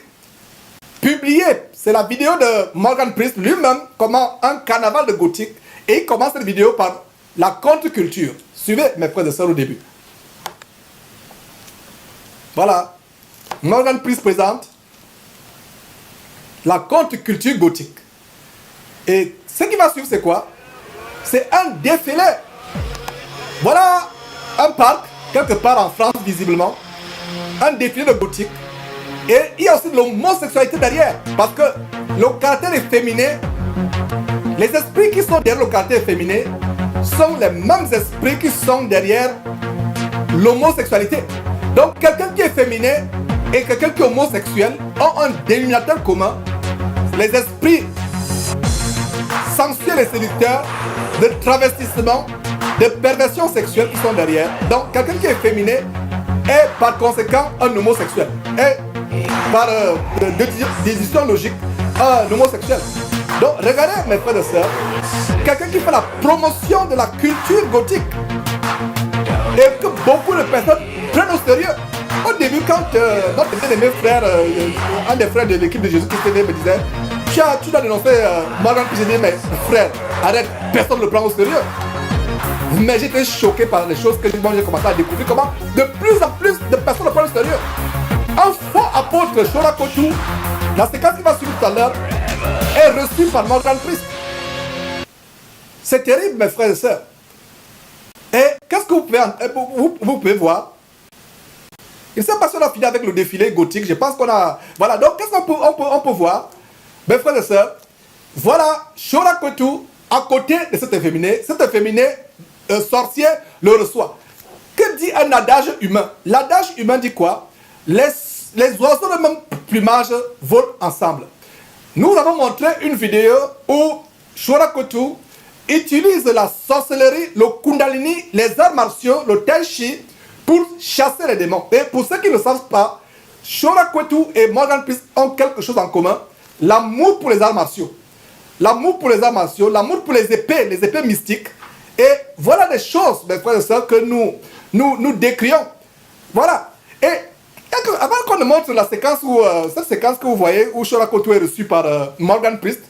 publié. C'est la vidéo de Morgan Priest lui-même, comment un carnaval de gothique, et il commence cette vidéo par la contre-culture. Suivez mes frères et sœurs au début. Voilà. Morgan Priest présente la contre-culture gothique. Et ce qui va suivre, c'est quoi? C'est un défilé. Voilà un parc, quelque part en France, visiblement. Un défilé de gothique. Et il y a aussi de l'homosexualité derrière. Parce que le caractère est féminin. Les esprits qui sont derrière le caractère féminin sont les mêmes esprits qui sont derrière l'homosexualité. Donc quelqu'un qui est féminin et quelqu'un qui est homosexuel ont un dénominateur commun. Les esprits sensuels et séducteurs de travestissement, de perversion sexuelle qui sont derrière. Donc quelqu'un qui est féminin est par conséquent un homosexuel. Et par déduction logique, un homosexuel. Donc regardez mes frères et sœurs, quelqu'un qui fait la promotion de la culture gothique et que beaucoup de personnes prennent au sérieux. Au début, quand notre bien-aimé frère, un des frères de l'équipe de Jésus Christ me disait, tu dois dénoncer Morgan Priest, j'ai dit, mais frère, arrête, personne ne le prend au sérieux. Mais j'étais choqué par les choses que j'ai commencé à découvrir, comment de plus en plus de personnes le prennent au sérieux. Un faux apôtre, Shora Kotu, la séquence qui va suivre tout à l'heure, est reçue par Morgan Priest. C'est terrible, mes frères et sœurs. Et qu'est-ce que vous pouvez voir? Il ne sait pas si on a fini avec le défilé gothique. Je pense qu'on a... Voilà, donc qu'est-ce qu'on peut voir? Mes frères et sœurs, voilà Shora Kotu à côté de cet efféminé. Cet efféminé sorcier le reçoit. Que dit un adage humain? L'adage humain dit quoi? Les oiseaux de même plumage volent ensemble. Nous avons montré une vidéo où Shora Kotu utilise la sorcellerie, le kundalini, les arts martiaux, le tai chi pour chasser les démons. Et pour ceux qui ne savent pas, Shora Kotu et Morgan Priest ont quelque chose en commun. L'amour pour les arts martiaux. L'amour pour les arts martiaux, l'amour pour les épées mystiques. Et voilà des choses, mes frères et sœurs, que nous décrions. Voilà. Et avant qu'on ne montre la séquence où, cette séquence que vous voyez, où Shora Kotu est reçu par Morgan Priest,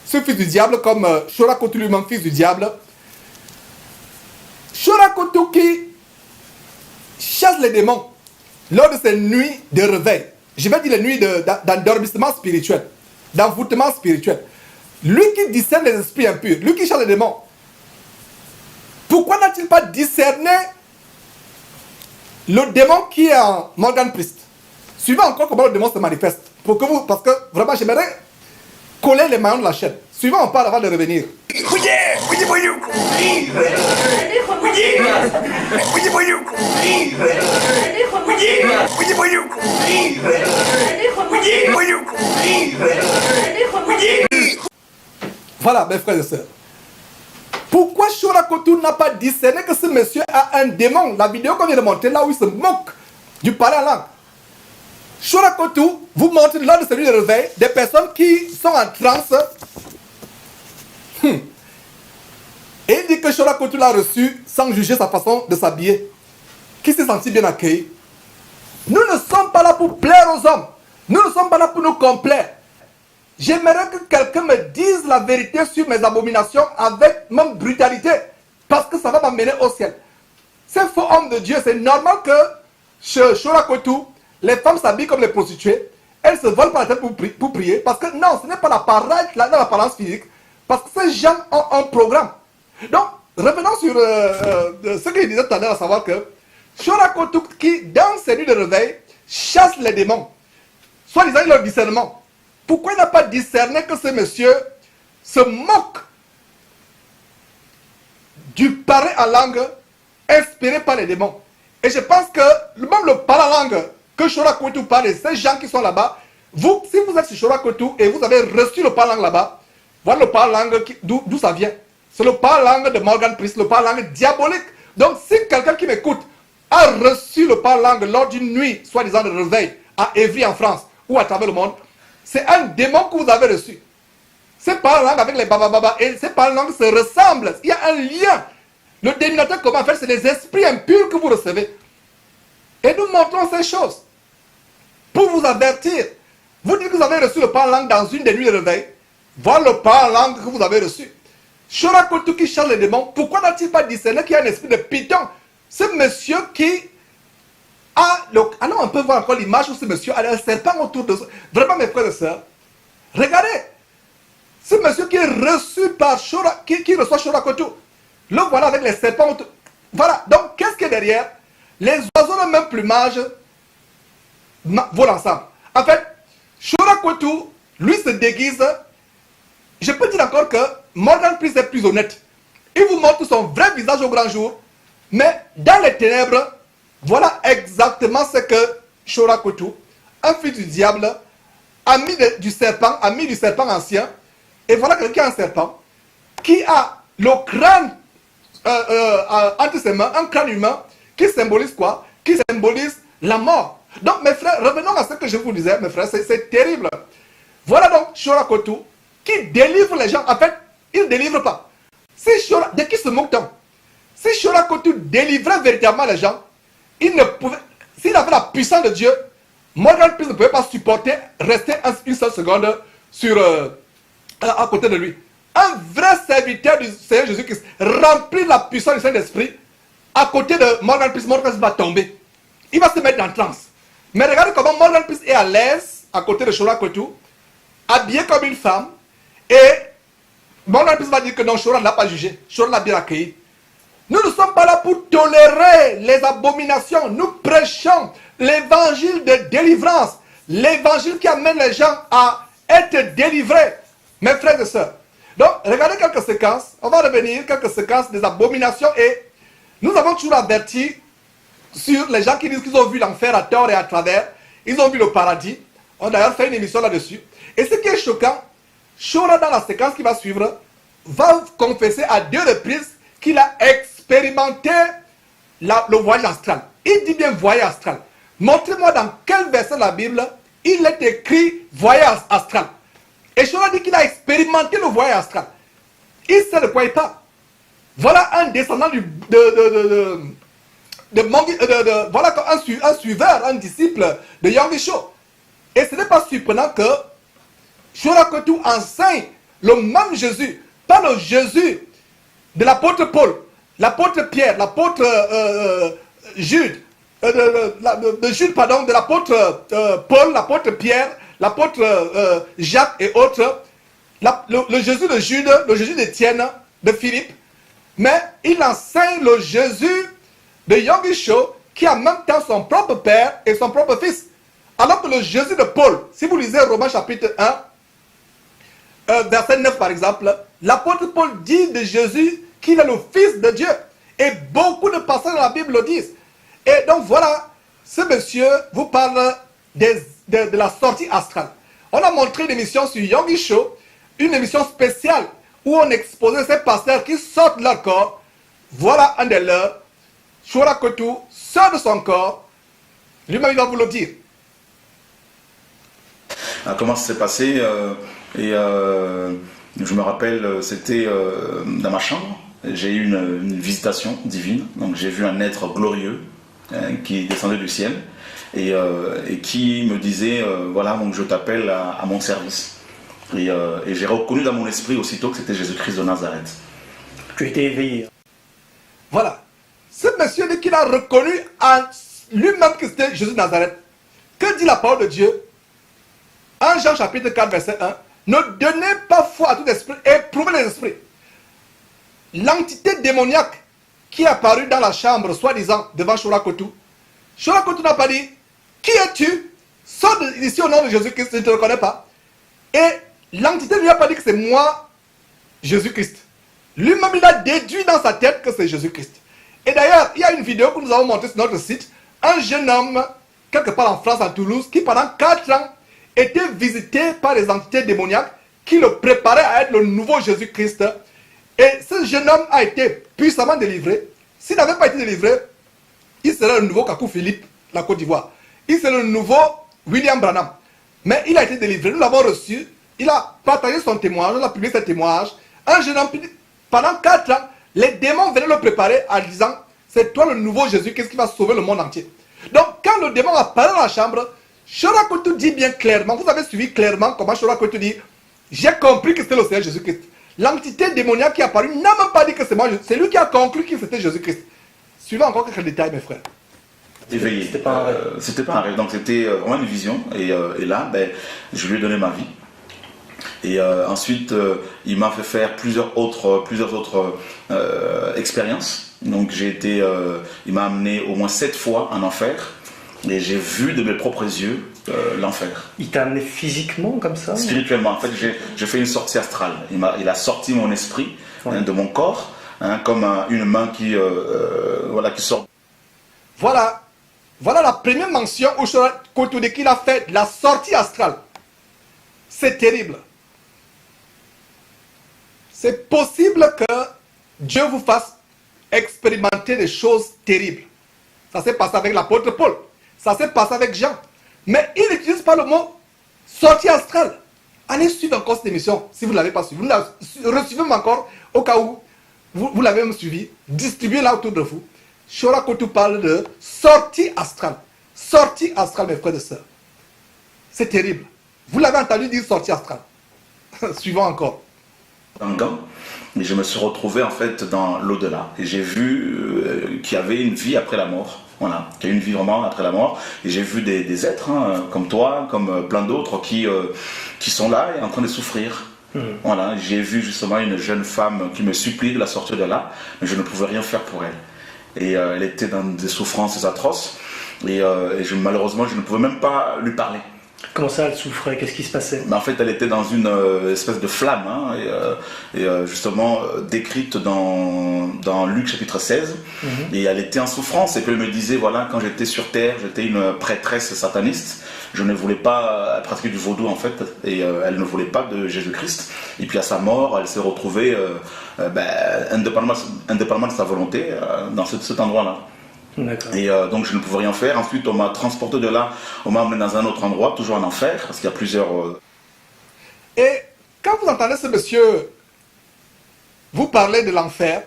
ce fils du diable, comme Shora Kotu lui-même, fils du diable. Shora Kotu qui chasse les démons lors de ces nuits de réveil. Je vais dire les nuits d'endormissement spirituel, d'envoûtement spirituel. Lui qui discerne les esprits impurs, lui qui chasse les démons, pourquoi n'a-t-il pas discerné le démon qui est en Morgan Priest? Suivez encore comment le démon se manifeste. Parce que vraiment j'aimerais coller les maillons de la chaîne. Suivez, on parle avant de revenir. Voilà, mes frères et sœurs. Pourquoi Shora Kotu n'a pas discerné que ce monsieur a un démon? La vidéo qu'on vient de montrer, là où il se moque du parler en langue. Shora Kotu vous montre lors de celui de réveil des personnes qui sont en transe. Et il dit que Shora Kotu l'a reçu sans juger sa façon de s'habiller. Qui s'est senti bien accueilli. Nous ne sommes pas là pour plaire aux hommes. Nous ne sommes pas là pour nous complaire. J'aimerais que quelqu'un me dise la vérité sur mes abominations avec même brutalité. Parce que ça va m'amener au ciel. Ces faux hommes de Dieu, c'est normal que chez Shora Kotu, les femmes s'habillent comme les prostituées. Elles se volent par la tête pour prier. Parce que non, ce n'est pas l'apparence physique. Parce que ces gens ont un programme. Donc, revenons sur ce que je disais tout à l'heure, à savoir que Shora Kotu, qui dans ses nuits de réveil, chasse les démons. Soit disant, il a le discernement. Pourquoi il n'a pas discerné que ce monsieur se moque du parler en langue inspiré par les démons? Et je pense que même le parler en langue que Shora Kotu parle, et ces gens qui sont là-bas, vous, si vous êtes sur Shora Kotu et vous avez reçu le parler en langue là-bas, voilà le parler en langue d'où ça vient. C'est le parler en langue de Morgan Priest, le parler en langue diabolique. Donc si quelqu'un qui m'écoute a reçu le parler en langue lors d'une nuit, soi-disant de réveil, à Évry en France ou à travers le monde, c'est un démon que vous avez reçu. Ces parler en langue avec les babababa et ces parler en langue se ressemblent. Il y a un lien. Le dénominateur commun, en fait, c'est les esprits impurs que vous recevez. Et nous montrons ces choses pour vous avertir. Vous dites que vous avez reçu le pain en langue dans une des nuits de réveil. Voilà le pain en langue que vous avez reçu. Shorakotu qui charge les démons, pourquoi n'a-t-il pas discerné qu'il y a un esprit de python? Ce monsieur qui a... Alors on peut voir encore l'image où ce monsieur a un serpent autour de... Vraiment mes frères et sœurs, regardez. Ce monsieur qui est reçu par qui reçoit Shorakotu. Le voilà avec les serpents autour. Voilà, donc qu'est-ce qu'il y a derrière? Les oiseaux de même plumage volent ensemble. En fait, Shorakotu, lui se déguise. Je peux dire encore que Morgan Priest est plus honnête. Il vous montre son vrai visage au grand jour. Mais dans les ténèbres, voilà exactement ce que Shorakotu, un fils du diable, ami du serpent ancien. Et voilà quelqu'un, un serpent, qui a le crâne entre ses mains, un crâne humain, qui symbolise quoi? Qui symbolise la mort. Donc mes frères, revenons à ce que je vous disais, mes frères, c'est terrible. Voilà donc Shorakotu, qui délivre les gens. En fait, il ne délivre pas. De qui se moque-t-on? Si Shorakotu délivrait véritablement les gens, il ne pouvait, s'il avait la puissance de Dieu, Morgan Priest ne pouvait pas supporter rester une seule seconde à côté de lui. Un vrai serviteur du Seigneur Jésus-Christ, rempli de la puissance du Saint-Esprit, à côté de Morgan Priest va tomber. Il va se mettre en transe. Mais regardez comment Morgan Priest est à l'aise à côté de Shorakotu, habillé comme une femme, et Morgan Priest va dire que non, Shora ne l'a pas jugé, Shora l'a bien accueilli. Nous ne sommes pas là pour tolérer les abominations. Nous prêchons l'évangile de délivrance, l'évangile qui amène les gens à être délivrés, mes frères et sœurs. Donc, regardez quelques séquences. On va revenir quelques séquences des abominations et nous avons toujours averti sur les gens qui disent qu'ils ont vu l'enfer à tort et à travers. Ils ont vu le paradis. On a d'ailleurs fait une émission là-dessus. Et ce qui est choquant, Shora, dans la séquence qui va suivre, va confesser à 2 reprises qu'il a expérimenté le voyage astral. Il dit bien voyage astral. Montrez-moi dans quel verset de la Bible il est écrit voyage astral. Et Shora dit qu'il a expérimenté le voyage astral. Il sait de quoi il parle. Voilà un descendant voilà un suiveur, un disciple de Yangisho. Et ce n'est pas surprenant que Shorakotu enseigne le même Jésus, pas le Jésus de l'apôtre Paul, l'apôtre Pierre, l'apôtre Jude, de l'apôtre Paul, l'apôtre Pierre, l'apôtre Jacques et autres, le Jésus de Jude, le Jésus d'Étienne, de Philippe, mais il enseigne le Jésus de Yangisho qui a en même temps son propre père et son propre fils. Alors que le Jésus de Paul, si vous lisez Romains chapitre 1, verset 9 par exemple, l'apôtre Paul dit de Jésus qu'il est le fils de Dieu. Et beaucoup de passages dans la Bible le disent. Et donc voilà, ce monsieur vous parle de la sortie astrale. On a montré une émission sur Yangisho, une émission spéciale où on exposait ces pasteurs qui sortent de leur corps. Voilà un des leurs, Shorakotu, sort de son corps. Lui-même il va vous le dire. Comment ça s'est passé je me rappelle, c'était dans ma chambre. J'ai eu une visitation divine. Donc j'ai vu un être glorieux qui descendait du ciel et qui me disait voilà, donc je t'appelle à mon service. Et j'ai reconnu dans mon esprit aussitôt que c'était Jésus-Christ de Nazareth. Tu étais éveillé. Voilà. Ce monsieur dit qu'il a reconnu en lui-même que c'était Jésus de Nazareth. Que dit la parole de Dieu? 1 Jean chapitre 4 verset 1. Ne donnez pas foi à tout esprit, éprouvez les esprits. L'entité démoniaque qui est apparue dans la chambre, soi-disant, devant Shorakotu. Shorakotu n'a pas dit, qui es-tu? Sors d'ici au nom de Jésus-Christ, je ne te reconnais pas. Et l'entité ne lui a pas dit que c'est moi, Jésus-Christ. Lui-même, il a déduit dans sa tête que c'est Jésus-Christ. Et d'ailleurs, il y a une vidéo que nous avons montée sur notre site. Un jeune homme, quelque part en France, à Toulouse, qui pendant 4 ans, était visité par les entités démoniaques qui le préparaient à être le nouveau Jésus-Christ. Et ce jeune homme a été puissamment délivré. S'il n'avait pas été délivré, il serait le nouveau Kakou Philippe, la Côte d'Ivoire. Il serait le nouveau William Branham. Mais il a été délivré, nous l'avons reçu. Il a partagé son témoignage, on a publié ce témoignage. Un jeune homme, pendant 4 ans, les démons venaient le préparer en disant, c'est toi le nouveau Jésus, qu'est-ce qui va sauver le monde entier. Donc, quand le démon apparaît dans la chambre, Shorakotu dit bien clairement, vous avez suivi clairement comment Shorakotu dit, j'ai compris que c'était le Seigneur Jésus-Christ. L'entité démoniaque qui est apparue n'a même pas dit que c'est moi, c'est lui qui a conclu que c'était Jésus-Christ. Suivons encore quelques détails, mes frères. Éveillé. C'était pas un rêve. C'était pas un rêve, donc c'était vraiment une vision. Et là, ben, je lui ai donné ma vie. Et ensuite, il m'a fait faire plusieurs autres expériences. Donc il m'a amené au moins 7 fois en enfer. Et j'ai vu de mes propres yeux l'enfer. Il t'a amené physiquement comme ça? Spirituellement, en fait, j'ai fait une sortie astrale. Il a sorti mon esprit de mon corps, comme une main qui sort. Voilà la première mention où Shorakotu dit qu'il a fait la sortie astrale. C'est terrible. C'est possible que Dieu vous fasse expérimenter des choses terribles. Ça s'est passé avec l'apôtre Paul. Ça s'est passé avec Jean. Mais il n'utilise pas le mot sortie astrale. Allez suivre encore cette émission si vous ne l'avez pas suivi. Recevez-moi encore au cas où vous l'avez même suivi. Distribuez-la autour de vous. Shorakotu parle de sortie astrale. Sortie astrale, mes frères et sœurs. C'est terrible. Vous l'avez entendu dire sortie astrale. Suivons encore. Et je me suis retrouvé en fait dans l'au-delà. Et j'ai vu qu'il y avait une vie après la mort. Voilà, qu'il y a une vie vraiment après la mort. Et j'ai vu des êtres comme toi, comme plein d'autres qui sont là et en train de souffrir. Voilà, j'ai vu justement une jeune femme qui me supplie de la sortir de là, mais je ne pouvais rien faire pour elle. Et elle était dans des souffrances atroces. Et malheureusement, je ne pouvais même pas lui parler. Comment ça, elle souffrait? Qu'est-ce qui se passait? En fait, elle était dans une espèce de flamme, justement décrite dans Luc chapitre 16. Et elle était en souffrance. Et puis elle me disait, voilà, quand j'étais sur terre, j'étais une prêtresse sataniste. Je ne voulais pas pratiquer du vaudou, en fait. Et elle ne voulait pas de Jésus-Christ. Et puis à sa mort, elle s'est retrouvée, indépendamment de sa volonté, dans cet endroit-là. Et donc je ne pouvais rien faire. Ensuite on m'a transporté de là, on m'a emmené dans un autre endroit, toujours en enfer, parce qu'il y a plusieurs... Et quand vous entendez ce monsieur vous parler de l'enfer,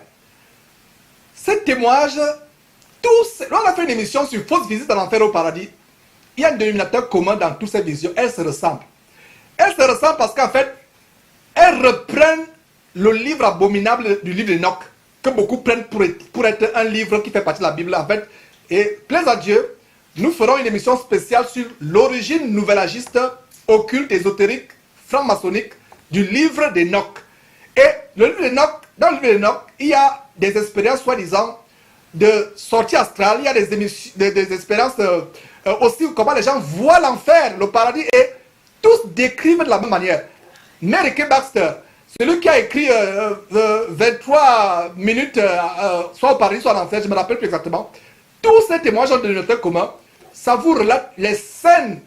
ce témoignage, on a fait une émission sur fausse visite à l'enfer au paradis. Il y a un dénominateur commun dans toutes ces visions, elles se ressemblent. Elles se ressemblent parce qu'en fait, elles reprennent le livre abominable du livre d'Enoch, que beaucoup prennent pour être un livre qui fait partie de la Bible en fait. Et plaise à Dieu, nous ferons une émission spéciale sur l'origine nouvelagiste, occulte, ésotérique, franc-maçonnique du livre d'Enoch. Et le livre d'Enoch, dans le livre d'Enoch, il y a des expériences soi-disant de sortie astrale, il y a des expériences aussi comment les gens voient l'enfer, le paradis, et tous décrivent de la même manière. Merrick Baxter, celui qui a écrit 23 minutes, soit au paradis, soit en enfer, je ne me rappelle plus exactement. Tous ces témoignages ont de notre commun. Ça vous relate les scènes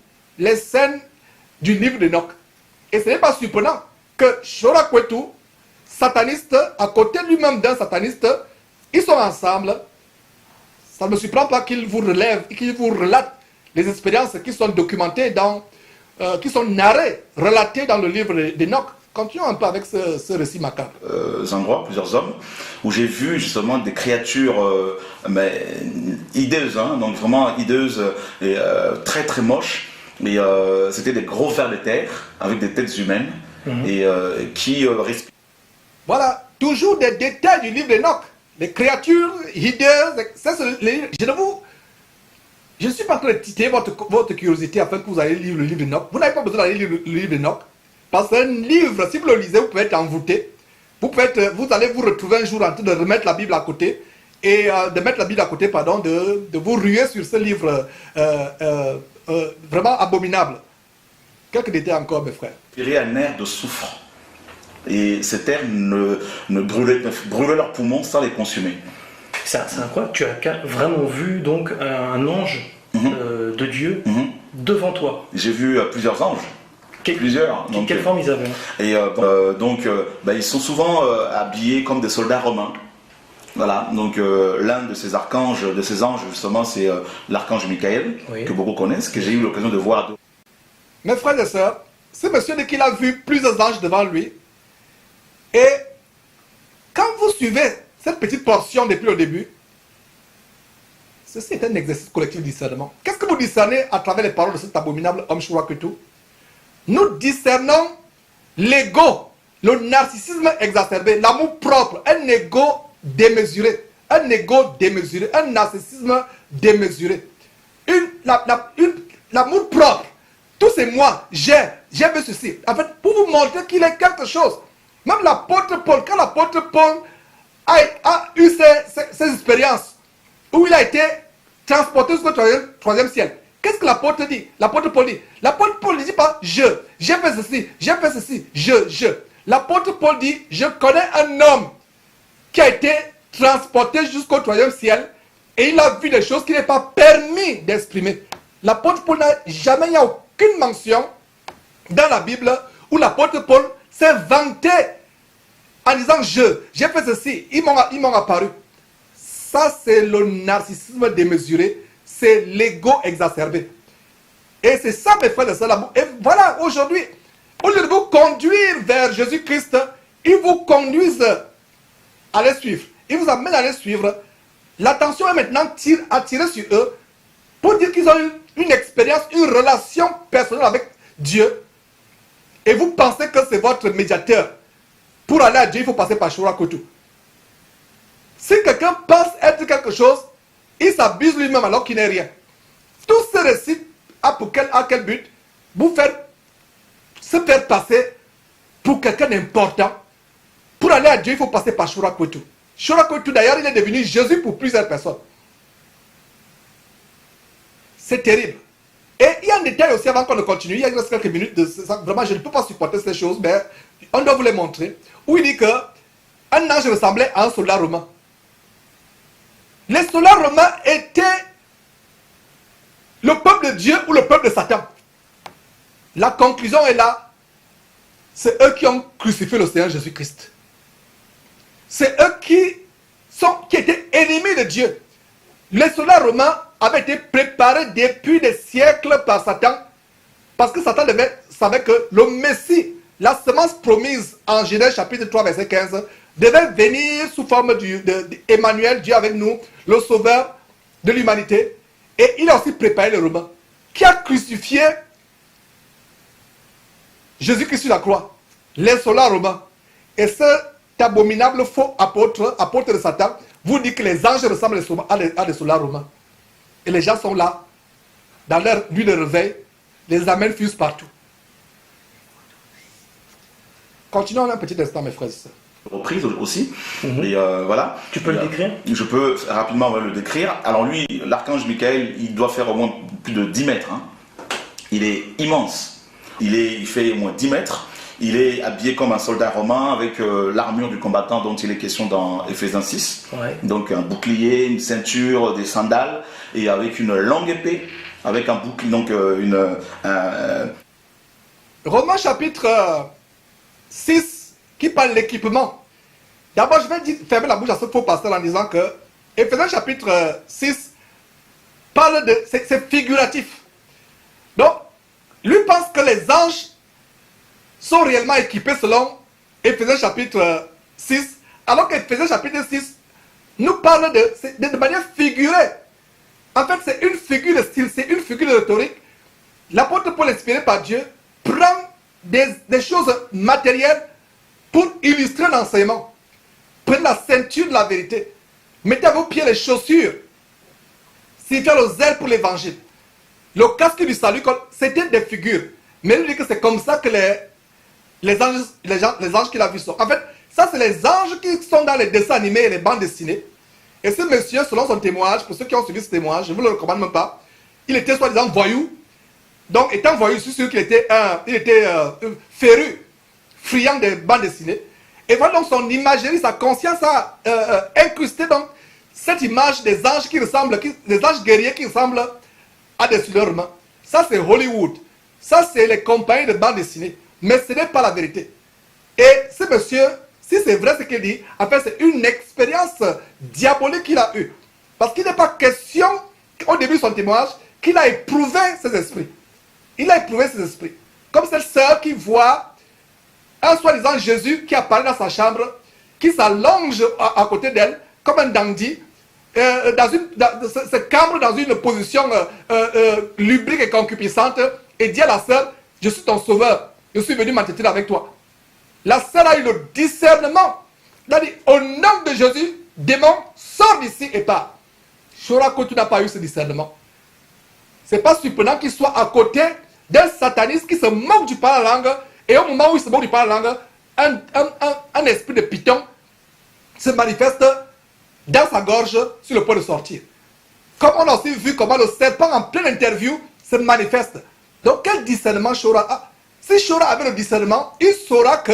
du livre d'Enoch. Et ce n'est pas surprenant que Shorakotu, sataniste, à côté lui-même d'un sataniste, ils sont ensemble. Ça ne me surprend pas qu'il vous relève, qu'il vous relate les expériences qui sont documentées, qui sont narrées, relatées dans le livre d'Enoch. Continuons un peu avec ce récit macabre. Endroits, plusieurs hommes, où j'ai vu justement des créatures hideuses, donc vraiment hideuses et très très moches. Mais c'était des gros vers de terre avec des têtes humaines et qui respirent. Voilà, toujours des détails du livre d'Enoch. Les créatures hideuses, je ne suis pas en train de titiller votre curiosité afin que vous ayez lire le livre d'Enoch. Vous n'avez pas besoin d'aller lire le livre d'Enoch. Parce qu'un livre, si vous le lisez, vous pouvez être envoûté. Vous allez vous retrouver un jour en train de remettre la Bible à côté. Et de vous ruer sur ce livre vraiment abominable. Quelques détails encore, mes frères. Respirer un air de soufre. Et cet air brûlait leurs poumons sans les consumer. C'est incroyable, tu as vraiment vu donc un ange de Dieu devant toi. J'ai vu plusieurs anges. Quelle forme ils avaient? Et ils sont souvent habillés comme des soldats romains. Voilà, donc l'un de ces archanges, de ces anges justement, c'est l'archange Michael, que beaucoup connaissent, que j'ai eu l'occasion de voir. Mes frères et sœurs, ce monsieur dit qu'il a vu plusieurs anges devant lui. Et quand vous suivez cette petite portion depuis le début, Ceci est un exercice collectif de discernement. Qu'est-ce que vous discernez à travers les paroles de cet abominable homme Shurakutu? Nous discernons l'ego, le narcissisme exacerbé, l'amour propre, un ego démesuré, un narcissisme démesuré, l'amour propre. Tout c'est moi, j'ai fait ceci. En fait, pour vous montrer qu'il est quelque chose. Même l'apôtre Paul, quand l'apôtre Paul a eu ces expériences, où il a été transporté jusqu'au troisième ciel, qu'est-ce que l'apôtre dit? L'apôtre Paul dit. L'apôtre Paul ne dit pas j'ai fait ceci, je. L'apôtre Paul dit, je connais un homme qui a été transporté jusqu'au troisième ciel et il a vu des choses qu'il n'est pas permis d'exprimer. L'apôtre Paul n'a jamais, il n'y a aucune mention dans la Bible où l'apôtre Paul s'est vanté en disant j'ai fait ceci, ils m'ont apparu. Ça, c'est le narcissisme démesuré, c'est l'ego exacerbé. Et c'est ça, mes frères et sœurs. Et voilà, aujourd'hui, au lieu de vous conduire vers Jésus-Christ, ils vous conduisent à les suivre. Ils vous amènent à les suivre. L'attention est maintenant attirée sur eux pour dire qu'ils ont une expérience, une relation personnelle avec Dieu. Et vous pensez que c'est votre médiateur. Pour aller à Dieu, il faut passer par Shurakutu. Si quelqu'un pense être quelque chose, il s'abuse lui-même alors qu'il n'est rien. Tout ce récit a quel but? Vous se faire passer pour quelqu'un d'important. Pour aller à Dieu, il faut passer par Shurakutu. Shurakutu, d'ailleurs, il est devenu Jésus pour plusieurs personnes. C'est terrible. Et il y a un détail aussi avant qu'on ne continue. Il y a reste quelques minutes de ça. Vraiment, je ne peux pas supporter ces choses, mais on doit vous les montrer. Où il dit que un ange ressemblait à un soldat romain. Les soldats romains étaient le peuple de Dieu ou le peuple de Satan. La conclusion est là. C'est eux qui ont crucifié le Seigneur Jésus-Christ. C'est eux qui étaient ennemis de Dieu. Les soldats romains avaient été préparés depuis des siècles par Satan. Parce que Satan savait que le Messie, la semence promise en Genèse chapitre 3 verset 15, devait venir sous forme d'Emmanuel, Dieu avec nous, le sauveur de l'humanité. Et il a aussi préparé les Romains, qui a crucifié Jésus-Christ sur la croix, les soldats romains. Et cet abominable faux apôtre de Satan, vous dit que les anges ressemblent à des soldats romains. Et les gens sont là, dans leur nuit de réveil, les amènes fusent partout. Continuons un petit instant, mes frères et sœurs. Reprise aussi, et voilà. Tu peux le décrire? Je peux rapidement le décrire. Alors lui, l'archange Michael, il doit faire au moins plus de 10 mètres. Hein. Il est immense. Il fait au moins 10 mètres. Il est habillé comme un soldat romain avec l'armure du combattant dont il est question dans Éphésiens 6. Ouais. Donc un bouclier, une ceinture, des sandales et avec une longue épée, avec un bouclier, donc Romains chapitre 6 qui parle de l'équipement. D'abord, je vais fermer la bouche à ce faux pasteur en disant que Éphésiens chapitre 6 parle de... C'est figuratif. Donc, lui pense que les anges sont réellement équipés selon Éphésiens chapitre 6, alors qu'Éphésiens chapitre 6 nous parle de manière figurée. En fait, c'est une figure de style, c'est une figure de rhétorique. L'apôtre Paul, inspiré par Dieu, prend des choses matérielles pour illustrer l'enseignement. Prenez la ceinture de la vérité. Mettez à vos pieds les chaussures. Signifiant le zèle pour l'évangile. Le casque du salut, c'était des figures. Mais il dit que c'est comme ça que les anges qu'il a vus sont. En fait, ça c'est les anges qui sont dans les dessins animés et les bandes dessinées. Et ce monsieur, selon son témoignage, pour ceux qui ont suivi ce témoignage, je ne vous le recommande même pas, il était soi-disant voyou. Donc, étant voyou, je suis sûr qu'il était, féru, friand des bandes dessinées. Et voilà donc son imagerie, sa conscience a incrusté donc cette image des anges qui ressemblent, des anges guerriers qui ressemblent à des soldats romains. Ça c'est Hollywood. Ça c'est les compagnies de bandes dessinées. Mais ce n'est pas la vérité. Et ce monsieur, si c'est vrai ce qu'il dit, en fait c'est une expérience diabolique qu'il a eue. Parce qu'il n'est pas question, au début de son témoignage, qu'il a éprouvé ses esprits. Il a éprouvé ses esprits. Comme cette sœur qui voit un soi-disant Jésus qui apparaît dans sa chambre, qui s'allonge à côté d'elle, comme un dandy, se cambre dans une position lubrique et concupiscente et dit à la sœur, je suis ton sauveur, je suis venu m'entretenir avec toi. La sœur a eu le discernement. Elle a dit, au nom de Jésus, démon, sors d'ici et pars. Shora Kotu n'a pas eu ce discernement. C'est pas surprenant qu'il soit à côté d'un sataniste qui se moque du parler en langue, et au moment où il se moque du parler en langue, un esprit de python se manifeste dans sa gorge sur le point de sortir. Comme on a aussi vu comment le serpent en pleine interview se manifeste. Donc quel discernement Shora a? Si Shora avait le discernement, il saura que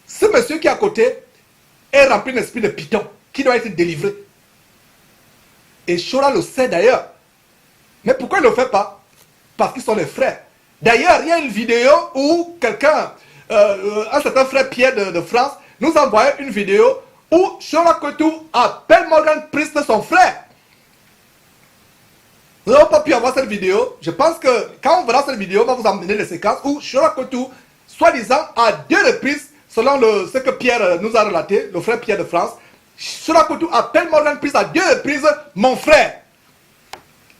ce monsieur qui est à côté est rempli d'un esprit de python qui doit être délivré. Et Shora le sait d'ailleurs. Mais pourquoi il ne le fait pas? Parce qu'ils sont les frères. D'ailleurs, il y a une vidéo où quelqu'un, un certain frère Pierre de France, nous a envoyé une vidéo où Shora Kotu appelle Morgan Priest son frère. Nous n'avons pas pu avoir cette vidéo. Je pense que quand on verra cette vidéo, on va vous emmener les séquences où Shora Kotu, soi-disant, à 2 reprises, selon ce que Pierre nous a relaté, le frère Pierre de France, Shora Kotu appelle Morgan Priest à 2 reprises mon frère.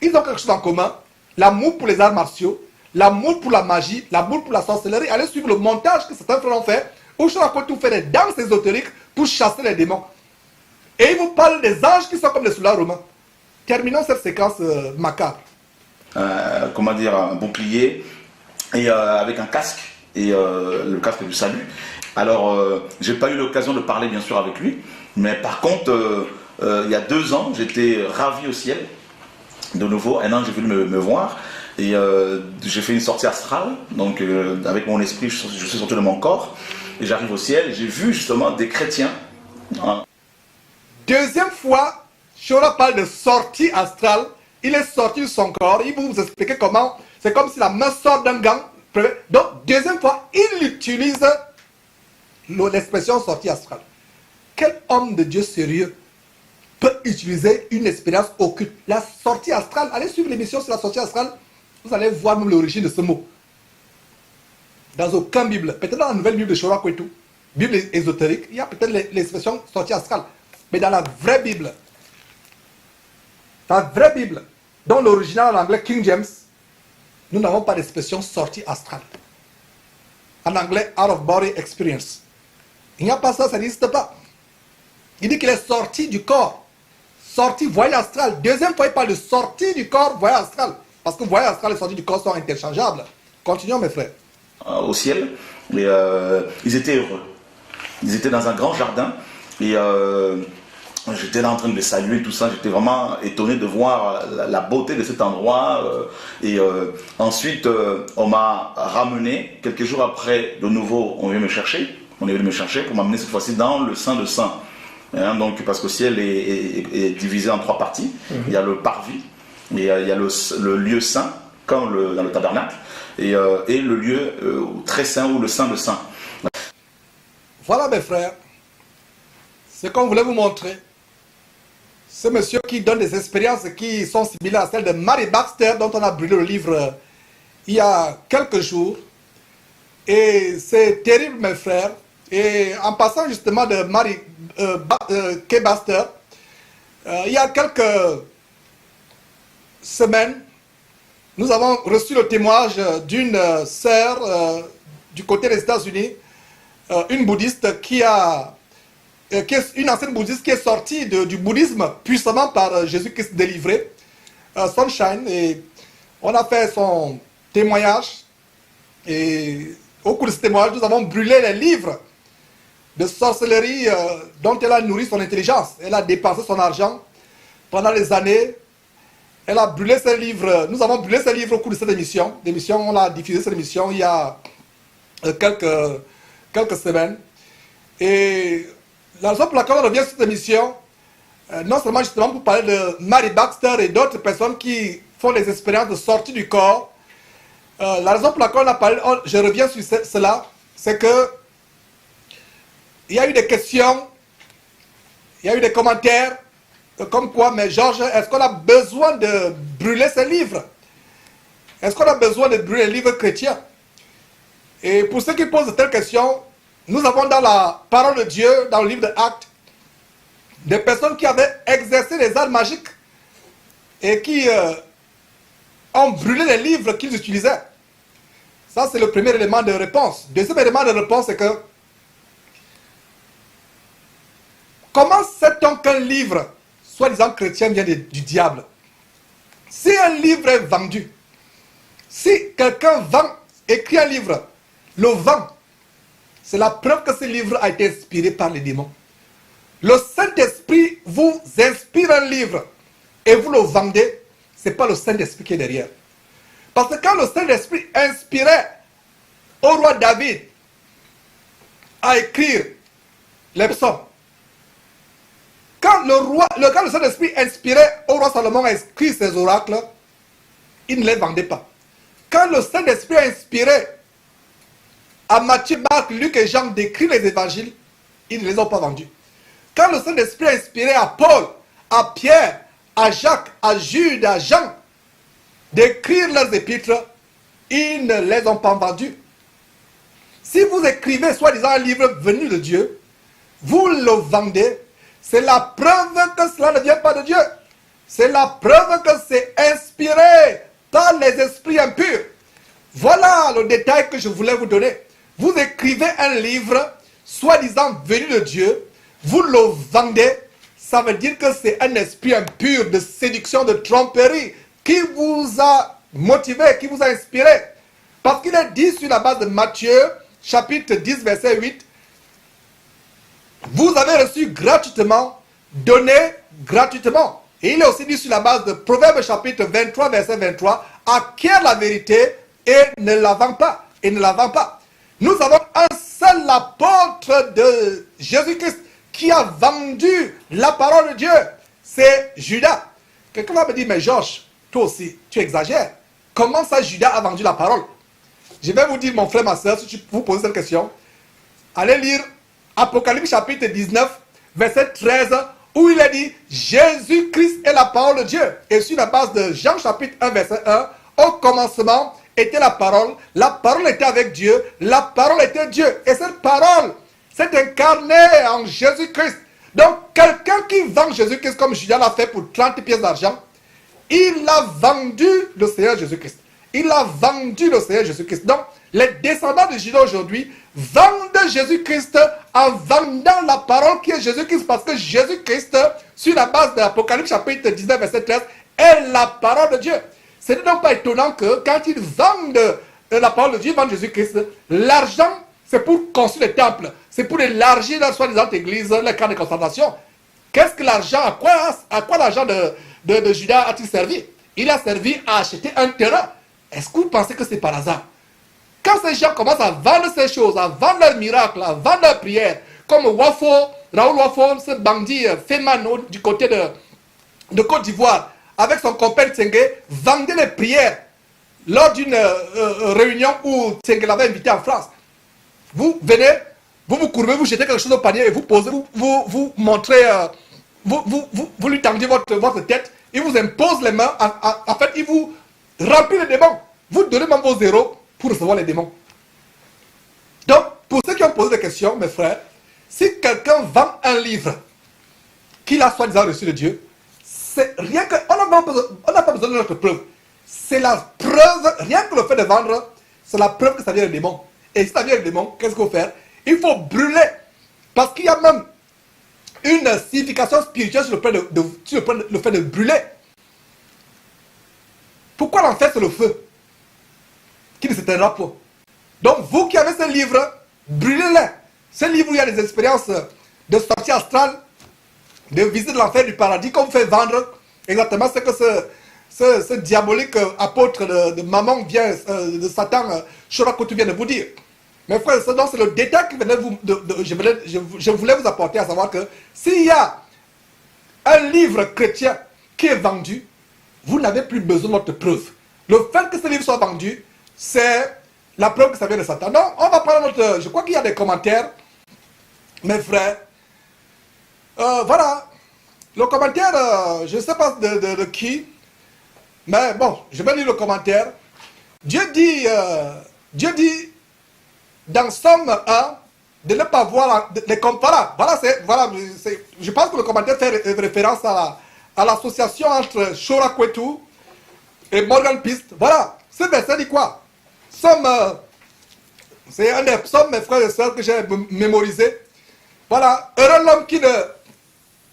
Ils ont quelque chose en commun. L'amour pour les arts martiaux, l'amour pour la magie, l'amour pour la sorcellerie. Allez suivre le montage que certains frères ont fait, où Shora Kotu fait des danses ésotériques pour chasser les démons. Et il vous parle des anges qui sont comme les soldats romains. Terminons cette séquence macabre. Comment dire, un bouclier et avec un casque et le casque du salut. Alors, j'ai pas eu l'occasion de parler bien sûr avec lui, mais par contre, il y a 2 ans, j'étais ravi au ciel. De nouveau, un ange est venu me voir et j'ai fait une sortie astrale. Donc, avec mon esprit, je suis sorti de mon corps et j'arrive au ciel. J'ai vu justement des chrétiens. Hein. Deuxième fois, Shora parle de sortie astrale. Il est sorti de son corps. Il vous expliquer comment. C'est comme si la main sort d'un gant. Donc, deuxième fois, il utilise l'expression sortie astrale. Quel homme de Dieu sérieux peut utiliser une expérience occulte? La sortie astrale, allez suivre l'émission sur la sortie astrale, vous allez voir même l'origine de ce mot. Dans aucun Bible, peut-être dans la nouvelle Bible de Shora Kotu, Bible ésotérique, il y a peut-être l'expression sortie astrale. Mais dans la vraie Bible, dont l'original en anglais King James, nous n'avons pas d'expression sortie astrale. En anglais, out of body experience. Il n'y a pas ça, ça n'existe pas. Il dit qu'il est sorti du corps. Sortie, voyage astral. Deuxième fois, il parle de sortie du corps, voyage astral. Parce que voyage astral et sortie du corps sont interchangeables. Continuons, mes frères. Au ciel, et, ils étaient heureux. Ils étaient dans un grand jardin et j'étais là en train de les saluer, tout ça. J'étais vraiment étonné de voir la beauté de cet endroit. Ensuite, on m'a ramené. Quelques jours après, de nouveau, on est venu me chercher pour m'amener cette fois-ci dans le Saint de Saints. Hein, donc, parce que le ciel est divisé en 3 parties. Il y a le parvis, il y a le lieu saint, comme dans le tabernacle, et le lieu très saint ou le Saint de Saints. Voilà, mes frères, ce qu'on voulait vous montrer. Ce monsieur qui donne des expériences qui sont similaires à celles de Mary Baxter, dont on a brûlé le livre il y a quelques jours. Et c'est terrible, mes frères. Et en passant justement de Mary K. Baxter, il y a quelques semaines, nous avons reçu le témoignage d'une sœur du côté des États-Unis, une bouddhiste qui est une ancienne bouddhiste qui est sortie du bouddhisme puissamment par Jésus-Christ délivré, Sunshine, et on a fait son témoignage. Et au cours de ce témoignage, nous avons brûlé les livres de sorcellerie dont elle a nourri son intelligence. Elle a dépensé son argent pendant des années. Elle a brûlé ses livres. Nous avons brûlé ses livres au cours de cette émission. On a diffusé cette émission il y a quelques semaines. Et la raison pour laquelle on revient sur cette émission, non seulement justement pour parler de Mary Baxter et d'autres personnes qui font des expériences de sortie du corps, la raison pour laquelle on a parlé, je reviens sur cela, c'est que il y a eu des questions, il y a eu des commentaires, comme quoi, mais Georges, est-ce qu'on a besoin de brûler ces livres? Est-ce qu'on a besoin de brûler les livres chrétiens? Et pour ceux qui posent de telles questions, nous avons dans la parole de Dieu, dans le livre de Actes, des personnes qui avaient exercé les arts magiques et qui ont brûlé les livres qu'ils utilisaient. Ça, c'est le premier élément de réponse. Deuxième élément de réponse, c'est que comment sait-on qu'un livre, soi-disant chrétien, vient du diable? Si un livre est vendu, si quelqu'un écrit un livre, le vend, c'est la preuve que ce livre a été inspiré par les démons. Le Saint-Esprit vous inspire un livre et vous le vendez, ce n'est pas le Saint-Esprit qui est derrière. Parce que quand le Saint-Esprit inspirait au roi David à écrire les psaumes, quand le Saint-Esprit inspirait au roi Salomon à écrire ses oracles, il ne les vendait pas. Quand le Saint-Esprit a inspiré à Matthieu, Marc, Luc et Jean d'écrire les évangiles, ils ne les ont pas vendus. Quand le Saint-Esprit a inspiré à Paul, à Pierre, à Jacques, à Jude, à Jean d'écrire leurs épîtres, ils ne les ont pas vendus. Si vous écrivez soi-disant un livre venu de Dieu, vous le vendez, c'est la preuve que cela ne vient pas de Dieu. C'est la preuve que c'est inspiré par les esprits impurs. Voilà le détail que je voulais vous donner. Vous écrivez un livre, soi-disant venu de Dieu, vous le vendez, ça veut dire que c'est un esprit impur de séduction, de tromperie, qui vous a motivé, qui vous a inspiré. Parce qu'il est dit sur la base de Matthieu, chapitre 10, verset 8, vous avez reçu gratuitement, donné gratuitement. Et il est aussi dit sur la base de Proverbes chapitre 23, verset 23, acquiert la vérité et ne la vend pas. Et ne la vend pas. Nous avons un seul apôtre de Jésus-Christ qui a vendu la parole de Dieu. C'est Judas. Quelqu'un va me dire, mais Georges, toi aussi, tu exagères. Comment ça Judas a vendu la parole? Je vais vous dire, mon frère, ma soeur, si tu vous posez cette question, allez lire Apocalypse chapitre 19, verset 13, où il est dit, Jésus-Christ est la parole de Dieu. Et sur la base de Jean chapitre 1, verset 1, au commencement était la parole était avec Dieu, la parole était Dieu. Et cette parole s'est incarnée en Jésus-Christ. Donc, quelqu'un qui vend Jésus-Christ comme Judas l'a fait pour 30 pièces d'argent, il a vendu le Seigneur Jésus-Christ. Il a vendu le Seigneur Jésus-Christ. Donc, les descendants de Judas aujourd'hui vendent Jésus-Christ en vendant la parole qui est Jésus-Christ. Parce que Jésus-Christ, sur la base de l'Apocalypse chapitre 19, verset 13, est la parole de Dieu. Ce n'est donc pas étonnant que quand ils vendent la parole de Dieu, ils vendent Jésus-Christ, l'argent, c'est pour construire les temples. C'est pour élargir la soi-disant église, les camps de concentration. Qu'est-ce que l'argent, à quoi l'argent de Judas a-t-il servi? Il a servi à acheter un terrain. Est-ce que vous pensez que c'est par hasard? Quand ces gens commencent à vendre ces choses, à vendre leurs miracles, à vendre leurs prières, comme Raoul Wafo, ce bandit Femano du côté de Côte d'Ivoire, avec son compagnon Tsenge, vendait les prières lors d'une réunion où Tsenge l'avait invité en France. Vous venez, vous courbez, vous jetez quelque chose au panier et vous posez, vous montrez, vous lui tendez votre tête, il vous impose les mains, en fait, il vous remplit les démons. Vous donnez même vos zéros pour recevoir les démons. Donc, pour ceux qui ont posé des questions, mes frères, si quelqu'un vend un livre qu'il a soi-disant reçu de Dieu, c'est rien que, on n'a pas besoin de notre preuve. C'est la preuve, rien que le fait de vendre, c'est la preuve que ça vient des démons. Et si ça vient des démons, qu'est-ce qu'il faut faire? Il faut brûler. Parce qu'il y a même une signification spirituelle sur le fait de brûler. Pourquoi l'enfer c'est le feu qui ne s'éteindra pas? Donc vous qui avez ce livre, brûlez-le. Ce livre où il y a des expériences de sortie astrale, de visite de l'enfer, du paradis, qu'on vous fait vendre exactement ce que ce diabolique apôtre de Maman vient, de Satan, Chorakotu vient de vous dire. Mes frères, c'est le détail que je voulais vous apporter, à savoir que s'il y a un livre chrétien qui est vendu, vous n'avez plus besoin de notre preuve. Le fait que ce livre soit vendu, c'est la preuve que ça vient de Satan. Non, on va prendre notre... Je crois qu'il y a des commentaires, mes frères. Voilà. Le commentaire, je ne sais pas de qui, mais bon, je vais lire le commentaire. Dieu dit dans Somme 1, de ne pas voir les je pense que le commentaire fait référence à l'association entre Shora Kwetu et Morgan Pist. Voilà, ce verset dit quoi? C'est un des psaumes, mes frères et sœurs, que j'ai mémorisé. Voilà, heureux l'homme qui ne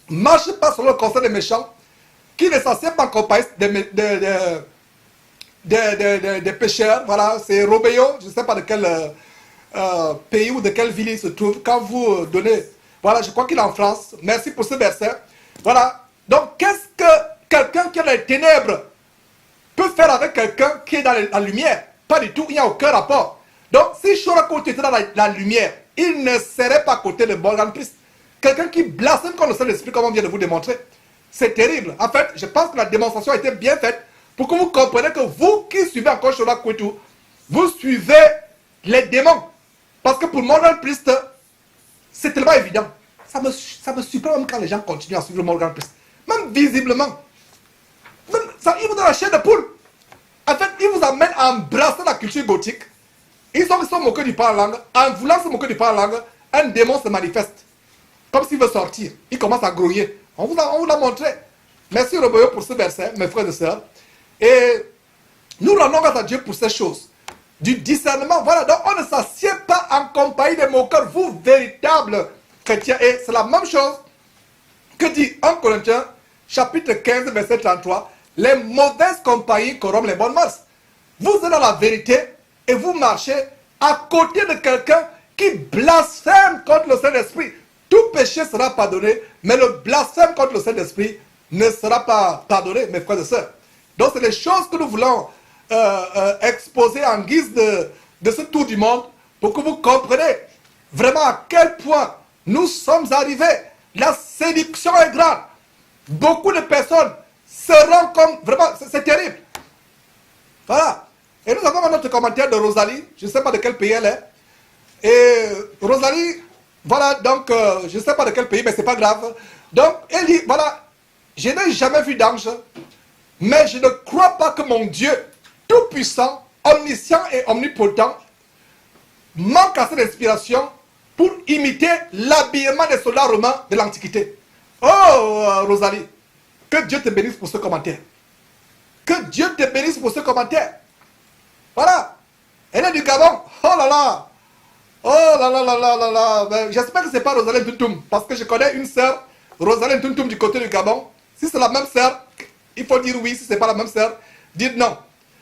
marche pas selon le conseil des méchants, qui ne s'assied pas en compagnie des pécheurs. Voilà, c'est Robéo, je ne sais pas de quel pays ou de quelle ville il se trouve. Quand vous donnez, voilà, je crois qu'il est en France. Merci pour ce verset. Voilà, donc qu'est-ce que quelqu'un qui est dans les ténèbres peut faire avec quelqu'un qui est dans la lumière? Pas du tout, il n'y a aucun rapport. Donc si Shorako était dans la lumière, il ne serait pas à côté de Morgan Pist. Quelqu'un qui blasphème contre le Saint-Esprit, comme on vient de vous démontrer. C'est terrible. En fait, je pense que la démonstration a été bien faite pour que vous compreniez que vous qui suivez encore Shorako, vous suivez les démons. Parce que pour Morgan Pist, c'est tellement évident. Ça me surprend même quand les gens continuent à suivre Morgan Pist. Même visiblement. Même ça, il vous donne la chair de poule. En fait, il vous amène à embrasser la culture gothique. Ils sont moqués du parler langue. En voulant se moquer du parler langue, un démon se manifeste. Comme s'il veut sortir. Il commence à grouiller. On vous l'a montré. Merci Roboyo pour ce verset, mes frères et sœurs. Et nous rendons grâce à Dieu pour ces choses. Du discernement. Voilà, donc on ne s'assied pas en compagnie des moqueurs, vous, véritables chrétiens. Et c'est la même chose que dit 1 Corinthiens, chapitre 15, verset 33. Les mauvaises compagnies corrompent les bonnes mœurs. Vous êtes dans la vérité et vous marchez à côté de quelqu'un qui blasphème contre le Saint-Esprit. Tout péché sera pardonné, mais le blasphème contre le Saint-Esprit ne sera pas pardonné, mes frères et sœurs. Donc c'est les choses que nous voulons exposer en guise de ce tour du monde pour que vous compreniez vraiment à quel point nous sommes arrivés. La séduction est grande. Beaucoup de personnes seront comme... Vraiment, c'est terrible. Voilà. Et nous avons un autre commentaire de Rosalie. Je ne sais pas de quel pays elle est. Et Rosalie, voilà, donc, je ne sais pas de quel pays, mais ce n'est pas grave. Donc, elle dit, voilà, je n'ai jamais vu d'ange, mais je ne crois pas que mon Dieu, tout-puissant, omniscient et omnipotent, manque à cette inspiration pour imiter l'habillement des soldats romains de l'Antiquité. Oh, Rosalie, que Dieu te bénisse pour ce commentaire. Que Dieu te bénisse pour ce commentaire. Voilà. Elle est du Gabon. Oh là là. Oh là là là là là là. Ben, j'espère que ce n'est pas Rosaline Tuntum. Parce que je connais une sœur, Rosaline Tuntum du côté du Gabon. Si c'est la même sœur, il faut dire oui. Si ce n'est pas la même sœur, dites non.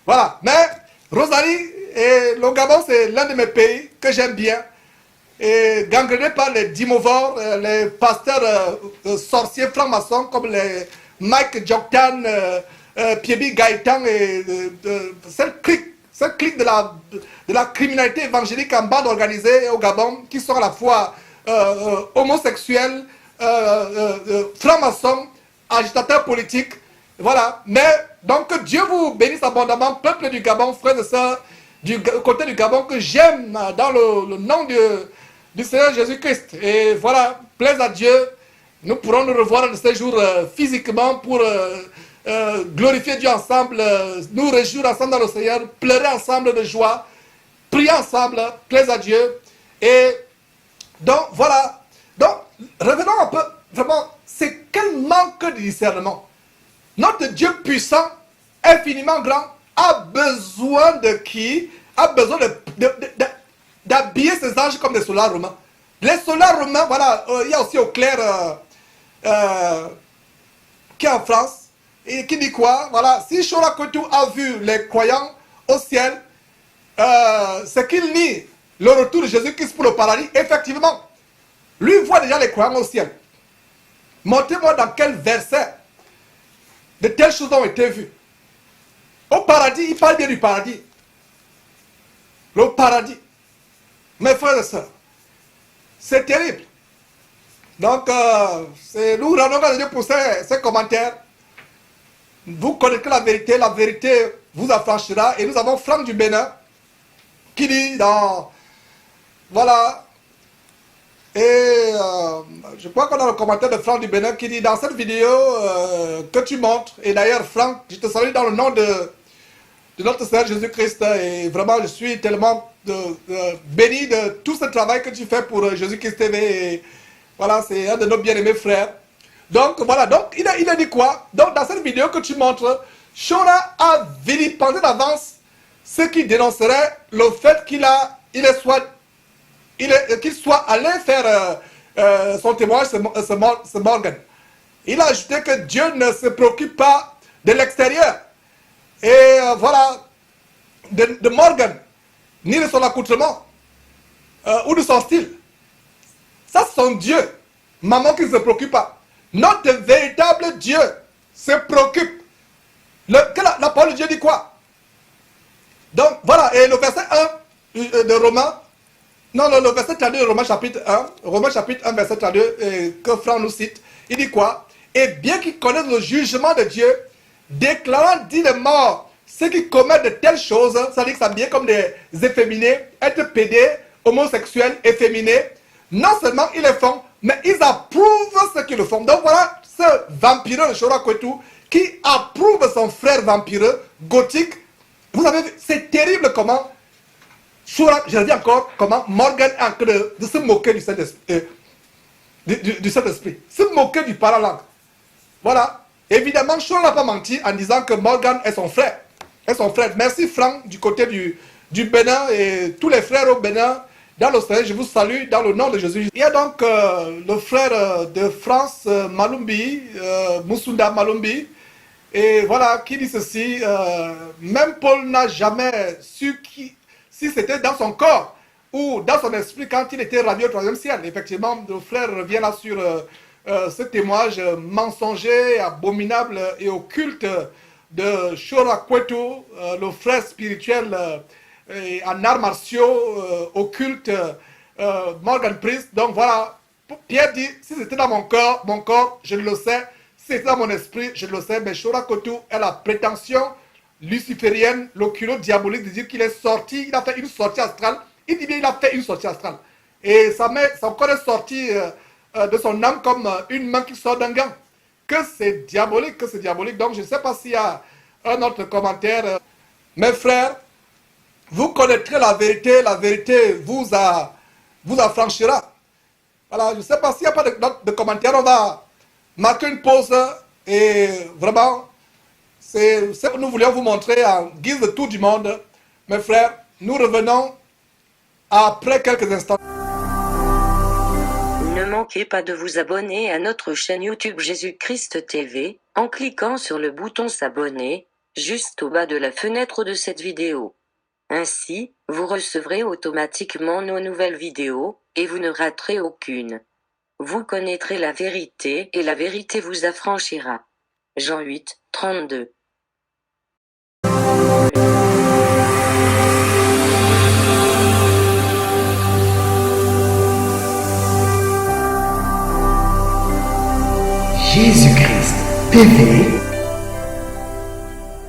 Voilà. Mais Rosalie et le Gabon, c'est l'un de mes pays que j'aime bien. Et gangréné par les dimovores, les pasteurs sorciers francs-maçons comme les Mike Joktan, Piebi Gaëtan et cette clique de la criminalité évangélique en bande organisée au Gabon, qui sont à la fois homosexuels, francs-maçons, agitateurs politiques. Voilà. Mais donc que Dieu vous bénisse abondamment, peuple du Gabon, frères et sœurs, du côté du Gabon, que j'aime dans le nom du Seigneur Jésus-Christ. Et voilà, plaise à Dieu, nous pourrons nous revoir de ces jours physiquement pour glorifier Dieu ensemble, nous réjouir ensemble dans le Seigneur, pleurer ensemble de joie, prier ensemble, plaise à Dieu. Et donc voilà, donc revenons un peu, vraiment, c'est quel manque de discernement. Notre Dieu puissant, infiniment grand, a besoin de qui? A besoin d'habiller ses anges comme des soldats romains. Les soldats romains, voilà, il y a aussi Auclair qui est en France, et qui dit quoi? Voilà, si Shora Kwetu a vu les croyants au ciel, c'est qu'il nie le retour de Jésus-Christ pour le paradis. Effectivement, lui voit déjà les croyants au ciel. Montrez-moi dans quel verset de telles choses ont été vues. Au paradis, il parle bien du paradis. Le paradis. Mes frères et sœurs, c'est terrible. Donc, nous rendons grâce à Dieu pour ces commentaires. Vous connaissez la vérité vous affranchira. Et nous avons Franck du Bénin qui dit dans... Voilà. Et je crois qu'on a le commentaire de Franck du Bénin qui dit dans cette vidéo que tu montres. Et d'ailleurs, Franck, je te salue dans le nom de notre Seigneur Jésus-Christ. Et vraiment, je suis tellement béni de tout ce travail que tu fais pour Jésus-Christ TV. Et voilà, c'est un de nos bien-aimés frères. Donc voilà, donc il a dit quoi? Donc dans cette vidéo que tu montres, Shora a vilipendé d'avance ce qui dénoncerait le fait qu'il soit allé faire son témoignage, ce Morgan. Il a ajouté que Dieu ne se préoccupe pas de l'extérieur. Et voilà, de Morgan, ni de son accoutrement, ou de son style. Ça, c'est son Dieu. Maman qui ne se préoccupe pas. Notre véritable Dieu se préoccupe. La parole de Dieu dit quoi? Donc, voilà, et le verset 1 de Romains, le verset 32 de Romains chapitre 1, verset 32, que Franck nous cite, il dit quoi? Et bien qu'ils connaissent le jugement de Dieu, déclarant dit les morts, ceux qui commettent de telles choses, ça dit que ça vient comme des efféminés, être pédés, homosexuels, efféminés, non seulement ils le font, mais ils approuvent ce qu'ils le font. Donc voilà ce vampireux de Shora Kwetu qui approuve son frère vampireux gothique. Vous avez vu, c'est terrible comment Shora, je le dis encore, comment Morgan est en train de se moquer du Saint-Esprit, se moquer du parlant. Voilà. Évidemment, Shora n'a pas menti en disant que Morgan est son frère. Merci Franck du côté du Bénin et tous les frères au Bénin. Dans l'Australie, je vous salue dans le nom de Jésus. Il y a donc le frère de France, Malumbi, Moussunda Malumbi, et voilà, qui dit ceci, même Paul n'a jamais su si c'était dans son corps ou dans son esprit quand il était ravi au 3e ciel. Effectivement, le frère revient là sur ce témoignage mensonger, abominable et occulte de Shora Kwetu, le frère spirituel en arts martiaux, occulte, Morgan Priest. Donc voilà, Pierre dit, si c'était dans mon corps, je le sais. Si c'était dans mon esprit, je le sais. Mais Shora Kwetu a la prétention luciférienne, le culot diabolique de dire qu'il est sorti, il a fait une sortie astrale. Il dit bien il a fait une sortie astrale. Et son corps est sorti de son âme comme une main qui sort d'un gant. Que c'est diabolique, Donc je ne sais pas s'il y a un autre commentaire. Mes frères, vous connaîtrez la vérité vous affranchira. Voilà, je ne sais pas s'il n'y a pas de commentaires, on va marquer une pause et vraiment, c'est ce que nous voulions vous montrer en guise de tour du monde. Mes frères, nous revenons après quelques instants. Ne manquez pas de vous abonner à notre chaîne YouTube Jésus-Christ TV, en cliquant sur le bouton s'abonner, juste au bas de la fenêtre de cette vidéo. Ainsi, vous recevrez automatiquement nos nouvelles vidéos, et vous ne raterez aucune. Vous connaîtrez la vérité, et la vérité vous affranchira. Jean 8, 32. Jésus-Christ TV,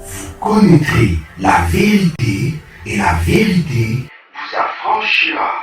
vous connaîtrez la vérité et la vérité vous affranchira.